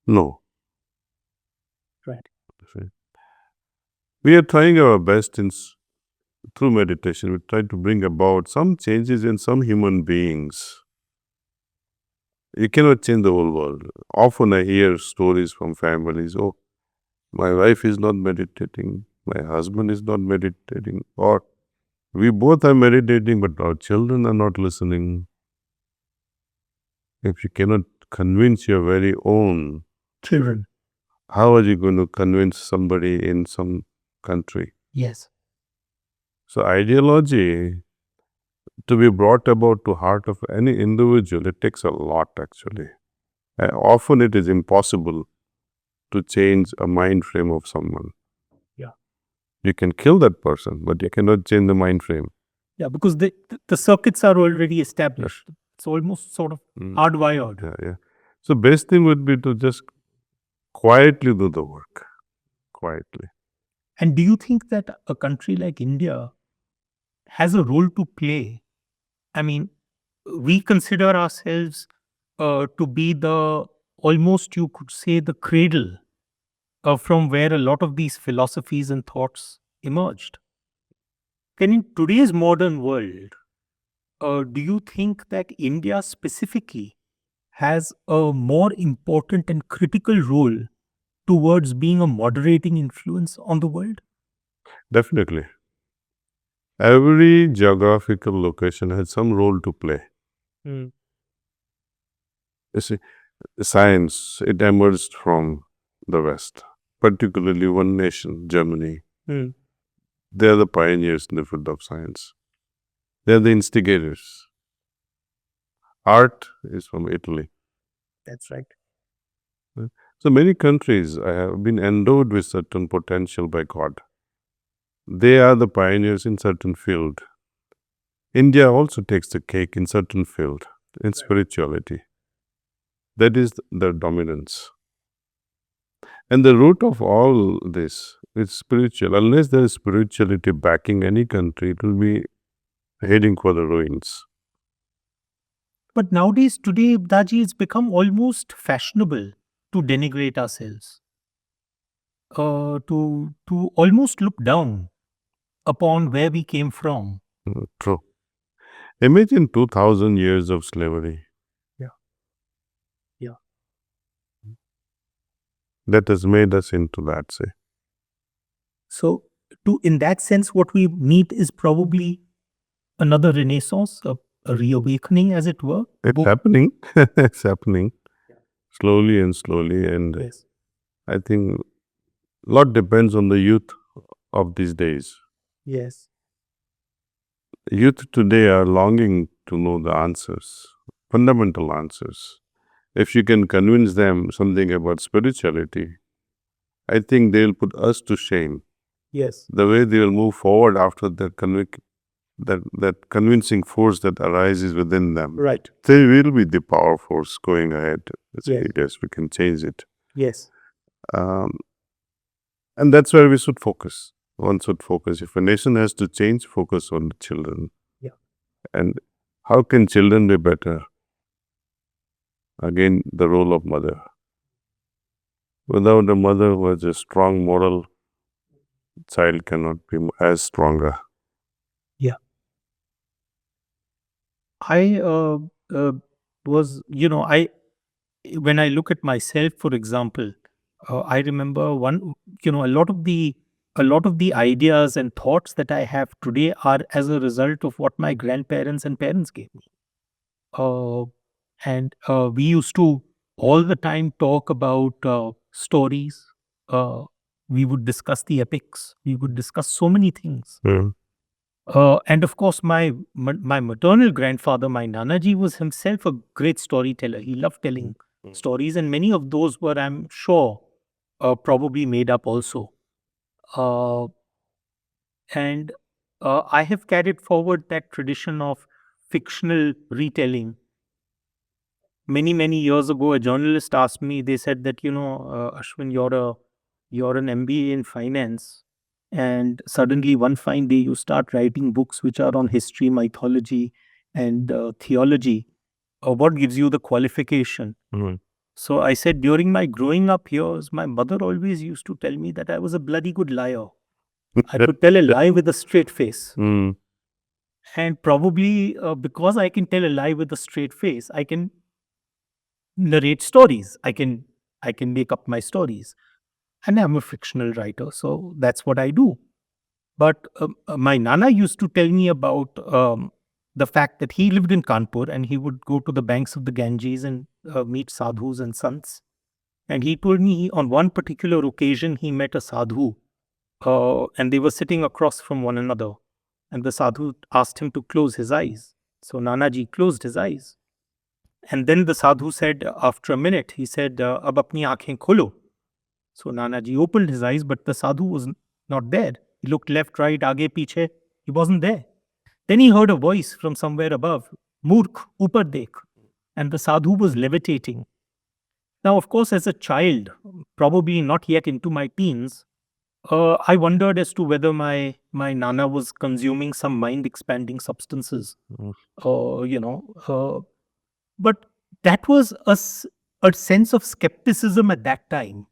No. Right. We are trying our best through meditation. We try to bring about some changes in some human beings. You cannot change the whole world. Often I hear stories from families, oh, my wife is not meditating, my husband is not meditating, or we both are meditating, but our children are not listening. If you cannot convince your very own children, how are you going to convince somebody in some country? Yes. So ideology to be brought about to heart of any individual, it takes a lot actually. Often it is impossible to change a mind frame of someone. Yeah. You can kill that person, but you cannot change the mind frame. Yeah, because the circuits are already established. Yes. It's almost sort of hardwired. Yeah. So best thing would be to just quietly do the work. Quietly. And do you think that a country like India has a role to play I mean, we consider ourselves to be the, almost you could say, the cradle from where a lot of these philosophies and thoughts emerged. Then, in today's modern world, do you think that India specifically has a more important and critical role towards being a moderating influence on the world? Definitely. Every geographical location has some role to play. Mm. You see, science, it emerged from the West, particularly one nation, Germany. Mm. They are the pioneers in the field of science. They are the instigators. Art is from Italy. That's right. So many countries have been endowed with certain potential by God. They are the pioneers in certain field. India also takes the cake in certain field, in spirituality. That is the dominance. And the root of all this is spiritual. Unless there is spirituality backing any country, it will be heading for the ruins. But nowadays, today, Daji, it's become almost fashionable to denigrate ourselves, to almost look down upon where we came from. True. Imagine 2000 years of slavery. Yeah. Yeah. That has made us into that, say. So, in that sense, what we need is probably another renaissance, a reawakening, as it were. It's happening. It's happening slowly and slowly. And Yes. I think a lot depends on the youth of these days. Yes. Youth today are longing to know the answers, fundamental answers. If you can convince them something about spirituality, I think they'll put us to shame. Yes. The way they will move forward after that convincing force that arises within them. Right. They will be the power force going ahead. Yes. Yes, we can change it. Yes. And that's where we should focus. One should focus. If a nation has to change, focus on the children. Yeah. And how can children be better? Again, the role of mother. Without a mother who has a strong moral, child cannot be as stronger. Yeah. I was, when I look at myself, for example, I remember a lot of the ideas and thoughts that I have today are as a result of what my grandparents and parents gave me. Uh, and we used to all the time talk about stories. Uh, we would discuss the epics. We would discuss so many things. Mm. And of course, my maternal grandfather, my Nanaji, was himself a great storyteller. He loved telling stories, and many of those were, I'm sure, probably made up also. Uh, and I have carried forward that tradition of fictional retelling. Many years ago, a journalist asked me. They said that, Ashwin, you're an MBA in finance, and suddenly one fine day you start writing books which are on history, mythology, and theology. What gives you the qualification? Mm. So I said, during my growing up years, my mother always used to tell me that I was a bloody good liar. I could tell a lie with a straight face. Mm. And probably because I can tell a lie with a straight face, I can narrate stories. I can make up my stories. And I'm a fictional writer, so that's what I do. But my Nana used to tell me about the fact that he lived in Kanpur and he would go to the banks of the Ganges and meet sadhus and sants. And he told me on one particular occasion he met a sadhu and they were sitting across from one another. And the sadhu asked him to close his eyes. So Nanaji closed his eyes. And then the sadhu said, after a minute, he said, Ab apni aankhein kholo. So Nanaji opened his eyes, but the sadhu was not there. He looked left, right, aage, piche. He wasn't there. Then he heard a voice from somewhere above, Murkh, upar dekh. And the sadhu was levitating. Now, of course, as a child, probably not yet into my teens, I wondered as to whether my nana was consuming some mind expanding substances. Mm. But that was a sense of skepticism at that time.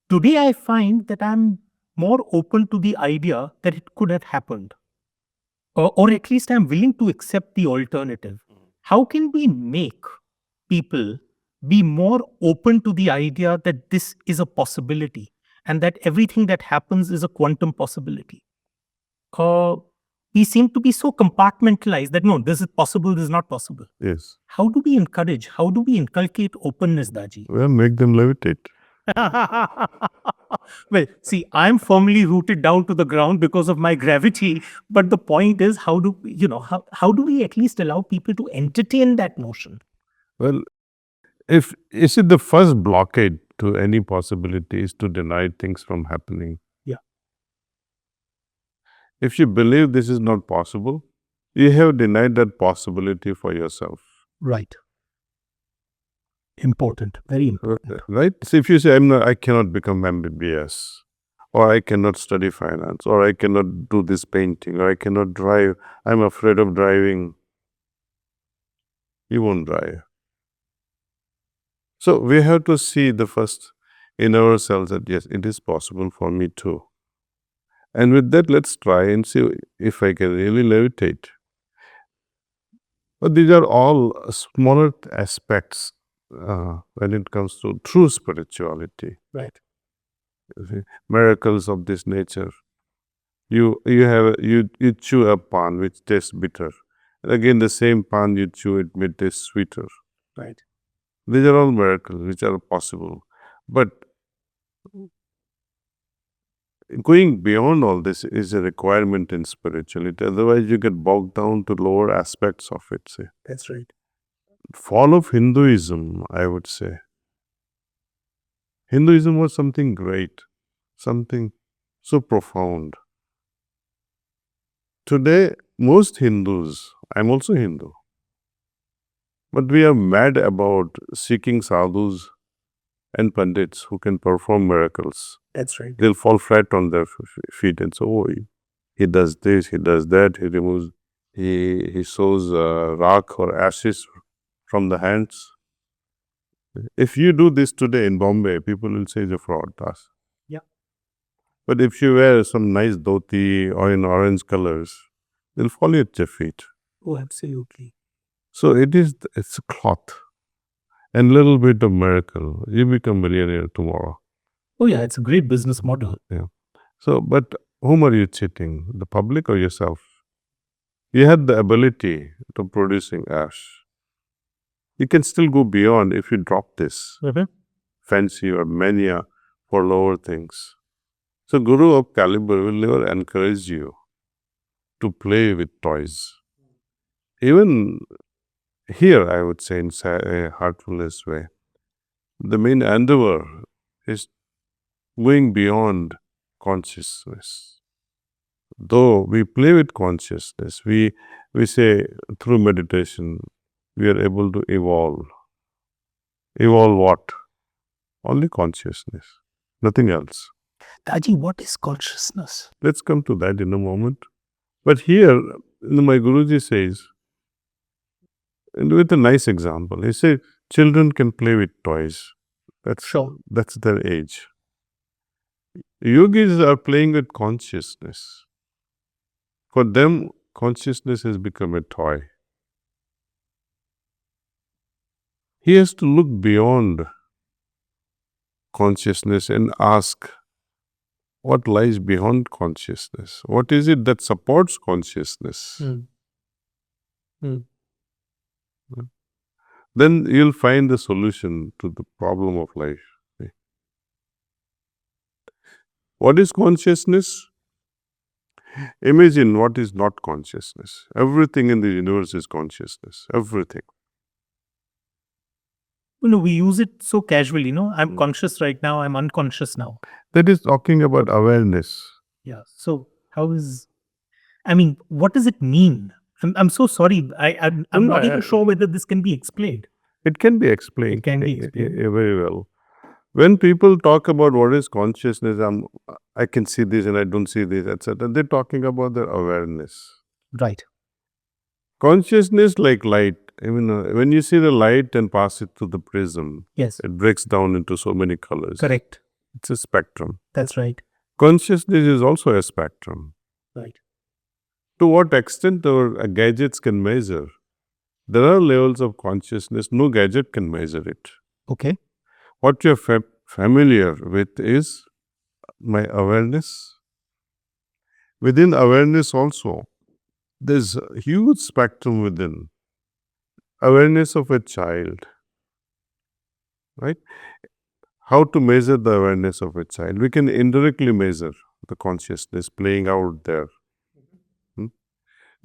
Today, I find that I'm more open to the idea that it could have happened, or at least I'm willing to accept the alternative. How can we make people be more open to the idea that this is a possibility and that everything that happens is a quantum possibility? Uh, we seem to be so compartmentalized that no, this is possible, this is not possible. Yes. How do we encourage, how do we inculcate openness, Daji? Well, make them levitate. Well, see, I'm firmly rooted down to the ground because of my gravity. But the point is, how do we at least allow people to entertain that notion? Well, if is it the first blockade to any possibility is to deny things from happening. Yeah. If you believe this is not possible, you have denied that possibility for yourself. Right. Important. Very important. Right? So if you say, I cannot become MBBS, or I cannot study finance, or I cannot do this painting, or I cannot drive, I'm afraid of driving, you won't drive. So we have to see the first in ourselves that yes, it is possible for me too. And with that, let's try and see if I can really levitate. But these are all smaller aspects when it comes to true spirituality. Right. Miracles of this nature. You chew a pan which tastes bitter. And again, the same pan you chew, it may taste sweeter. Right. These are all miracles which are possible. But going beyond all this is a requirement in spirituality. Otherwise, you get bogged down to lower aspects of it. Say. That's right. Fall of Hinduism, I would say. Hinduism was something great, something so profound. Today, most Hindus, I'm also Hindu, but we are mad about seeking sadhus and pandits who can perform miracles. That's right. They'll fall flat on their feet and say, oh, he does this, he does that, he removes, he sows rock or ashes from the hands. If you do this today in Bombay, people will say it's a fraud. Yeah. But if you wear some nice dhoti or in orange colors, they'll fall at your feet. Oh, absolutely. So it's a cloth and a little bit of miracle. You become millionaire tomorrow. Oh, yeah, it's a great business model. Yeah. So, but whom are you cheating? The public or yourself? You had the ability to producing ash. You can still go beyond if you drop this fancy or mania for lower things. So Guru of caliber will never encourage you to play with toys. Even here, I would say in a heartfulness way, the main endeavor is going beyond consciousness. Though we play with consciousness, we say through meditation, we are able to evolve. Evolve what? Only consciousness, nothing else. Daji, what is consciousness? Let's come to that in a moment. But here, my Guruji says, and with a nice example, he said, children can play with toys. That's their age. Yogis are playing with consciousness. For them, consciousness has become a toy. He has to look beyond consciousness and ask, what lies beyond consciousness? What is it that supports consciousness? Then you'll find the solution to the problem of life. What is consciousness? Imagine what is not consciousness. Everything in the universe is consciousness. Everything. We use it so casually, I'm conscious right now, I'm unconscious now. That is talking about awareness. Yeah. So what does it mean? I'm so sorry. I'm not even sure whether this can be explained. It can be explained. It can be explained. Very well. When people talk about what is consciousness, I can see this and I don't see this, etc. They're talking about their awareness. Right. Consciousness like light. I mean, when you see the light and pass it through the prism, Yes. it breaks down into so many colors. Correct. It's a spectrum. That's right. Consciousness is also a spectrum. Right. To what extent our gadgets can measure? There are levels of consciousness, no gadget can measure it. Okay. What you're familiar with is my awareness. Within awareness also, there's a huge spectrum within. Awareness of a child, right? How to measure the awareness of a child? We can indirectly measure the consciousness playing out there.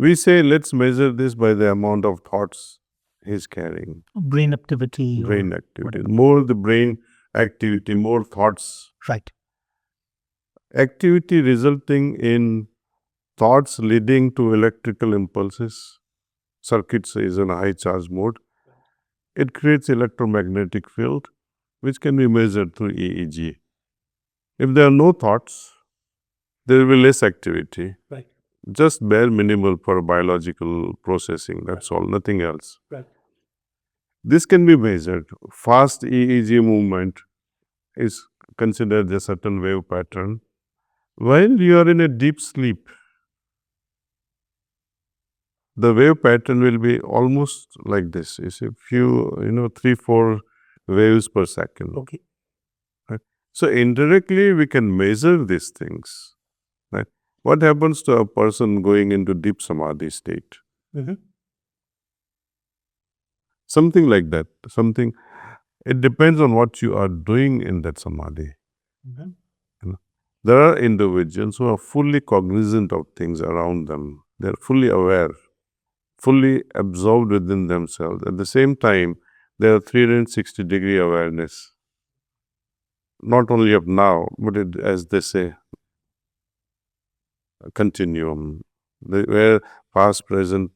We say, let's measure this by the amount of thoughts he's carrying. Brain activity. Brain activity. More the brain activity, more thoughts. Right. Activity resulting in thoughts leading to electrical impulses. Circuits is in a high charge mode. It creates electromagnetic field, which can be measured through EEG. If there are no thoughts, there will be less activity. Right. Just bare minimal for biological processing. That's all, nothing else. Right. This can be measured. Fast EEG movement is considered a certain wave pattern. While you are in a deep sleep, the wave pattern will be almost like this. It's a few, 3-4 waves per second. Okay. Right? So indirectly, we can measure these things. Right? What happens to a person going into deep samadhi state? Mm-hmm. Something like that. It depends on what you are doing in that samadhi. Mm-hmm. There are individuals who are fully cognizant of things around them. They're fully aware, fully absorbed within themselves. At the same time, they are 360-degree awareness. Not only of now, but as they say, a continuum. Where past, present,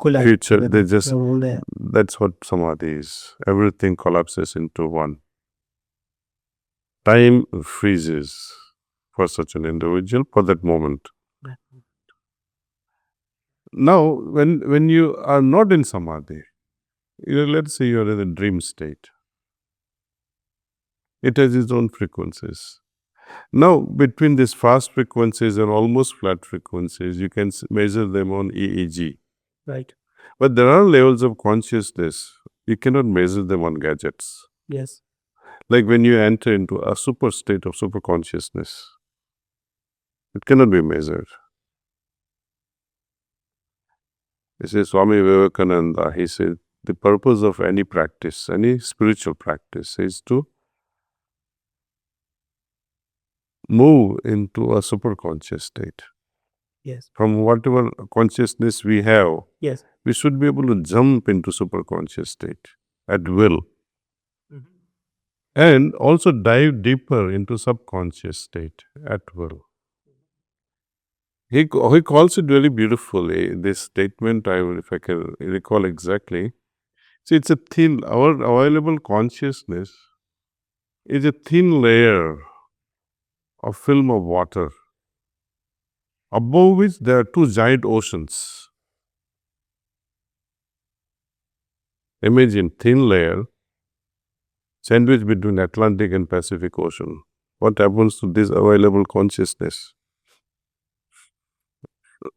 future, that's what samadhi is. Everything collapses into one. Time freezes for such an individual for that moment. Now, when you are not in samadhi, let's say you are in a dream state. It has its own frequencies. Now, between these fast frequencies and almost flat frequencies, you can measure them on EEG. Right. But there are levels of consciousness. You cannot measure them on gadgets. Yes. Like when you enter into a super state of super consciousness, it cannot be measured. This is Swami Vivekananda. He said, the purpose of any practice, any spiritual practice, is to move into a super conscious state. Yes. From whatever consciousness we have, yes, we should be able to jump into super conscious state at will. Mm-hmm. And also dive deeper into subconscious state at will. He calls it very beautifully, this statement, if I can recall exactly. See, it's a thin, our available consciousness is a thin layer of film of water, above which there are two giant oceans. Imagine thin layer sandwiched between Atlantic and Pacific Ocean. What happens to this available consciousness?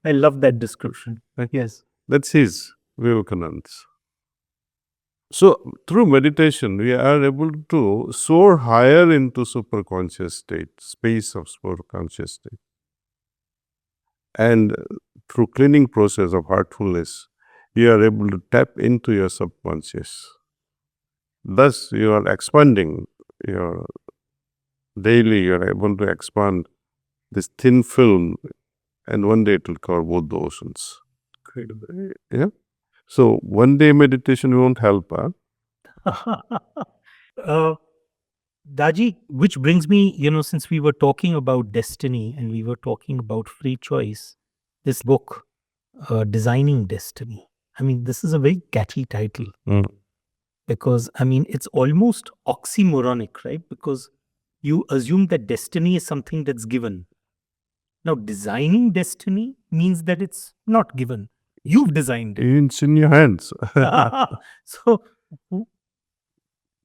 I love that description. Yes. That's his, Vivekananda's. So, through meditation, we are able to soar higher into superconscious state, space of superconscious state. And through cleaning process of heartfulness, you are able to tap into your subconscious. Thus, you are expanding your daily, you are able to expand this thin film, and one day it will cover both the oceans. Yeah. So, one day meditation won't help. Daji, which brings me, since we were talking about destiny and we were talking about free choice, this book, Designing Destiny. I mean, this is a very catchy title because, it's almost oxymoronic, right? Because you assume that destiny is something that's given. Now, designing destiny means that it's not given. You've designed it. It's in your hands. So,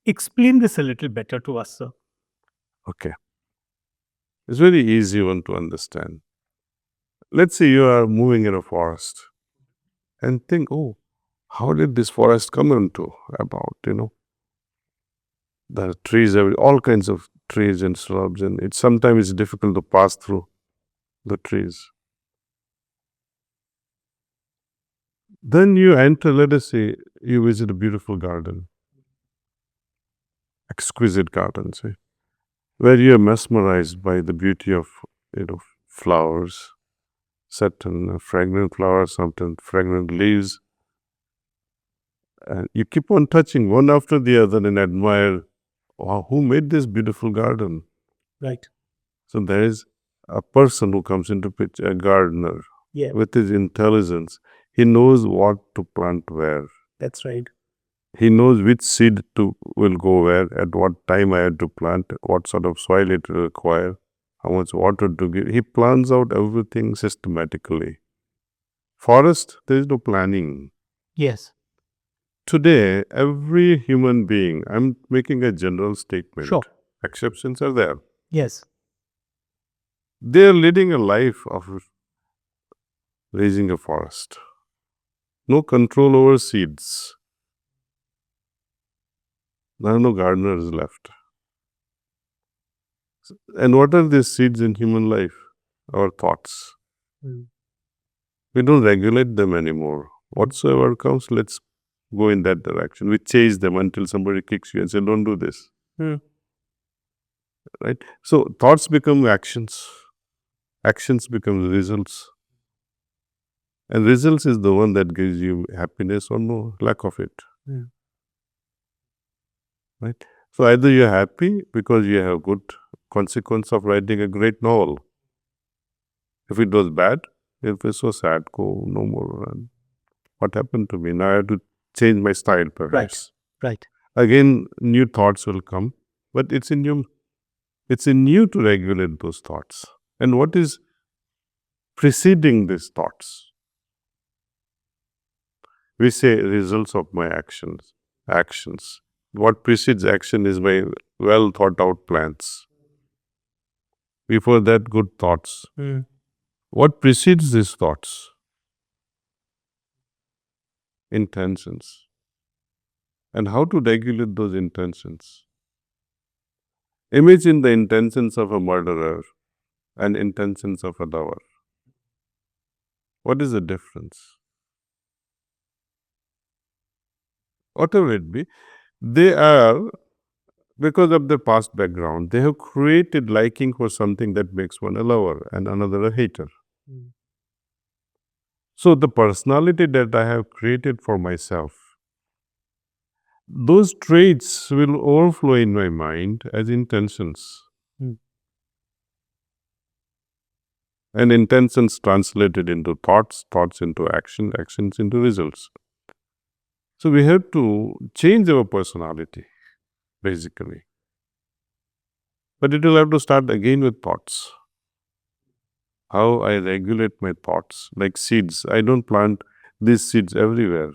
explain this a little better to us, sir. Okay. It's very easy one to understand. Let's say you are moving in a forest and think, oh, how did this forest come into about, the trees, all kinds of trees and shrubs, and sometimes it's difficult to pass through the trees. Then you enter, let us say, you visit a beautiful garden, exquisite garden, say, where you are mesmerized by the beauty of, flowers, certain fragrant flowers, certain fragrant leaves. And you keep on touching one after the other and admire, wow, who made this beautiful garden? Right. So there is a person who comes into picture, a gardener, Yeah, with his intelligence. He knows what to plant where. that's right. He knows which seed will go where, at what time I have to plant, what sort of soil it will require, how much water to give. He plans out everything systematically. Forest, there is no planning. Yes. Today, every human being, I'm making a general statement. Sure. Exceptions are there. Yes. They are leading a life of raising a forest. No control over seeds. There are no gardeners left. And what are these seeds in human life? Our thoughts. We don't regulate them anymore. Whatsoever comes, let's go in that direction. We chase them until somebody kicks you and says, don't do this. Right? So thoughts become actions. Actions become results. And results is the one that gives you happiness or no lack of it. Right? So either you're happy because you have good consequence of writing a great novel. If it was bad, you'll feel so sad, go no more. And what happened to me? Now I have to change my style perhaps. Right. Again, new thoughts will come, but it's in you to regulate those thoughts. And what is preceding these thoughts? We say results of my actions. Actions. What precedes action is my well thought out plans. Before that, good thoughts. What precedes these thoughts? Intentions. And how to regulate those intentions? Imagine the intentions of a murderer and intentions of a lover. What is the difference? Whatever it be, they are, because of their past background, they have created liking for something that makes one a lover and another a hater. So the personality that I have created for myself, those traits will overflow in my mind as intentions. And intentions translated into thoughts, thoughts into action, actions into results. So we have to change our personality, basically. But it will have to start again with thoughts. How I regulate my thoughts, like seeds. I don't plant these seeds everywhere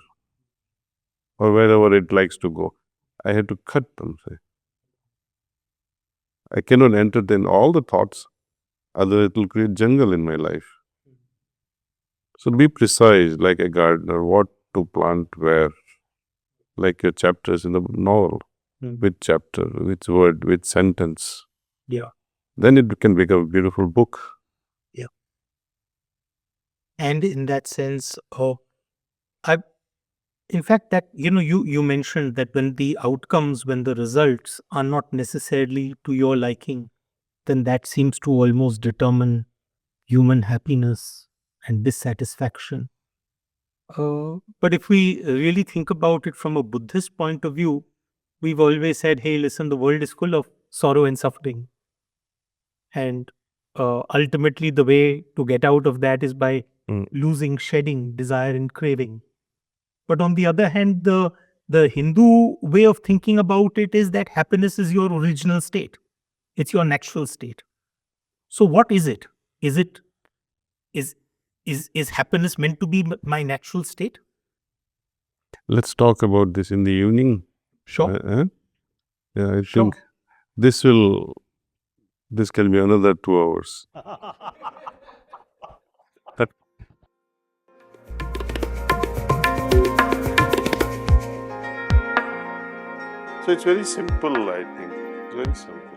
or wherever it likes to go. I have to cut them. Say. I cannot entertain all the thoughts, otherwise it will create jungle in my life. So be precise, like a gardener, what to plant where, like your chapters in the novel. Which chapter, which word, which sentence. Yeah. Then it can become a beautiful book. Yeah. And in that sense, in fact, that, you mentioned that when the outcomes, when the results are not necessarily to your liking, then that seems to almost determine human happiness and dissatisfaction. But if we really think about it from a Buddhist point of view, we've always said, hey, listen, the world is full of sorrow and suffering. And ultimately, the way to get out of that is by losing, shedding desire and craving. But on the other hand, the Hindu way of thinking about it is that happiness is your original state. It's your natural state. So what is it? Is it is happiness meant to be my natural state? Let's talk about this in the evening. Sure. Yeah, I Sure. think this can be another 2 hours. So it's very simple, I think. It's very simple.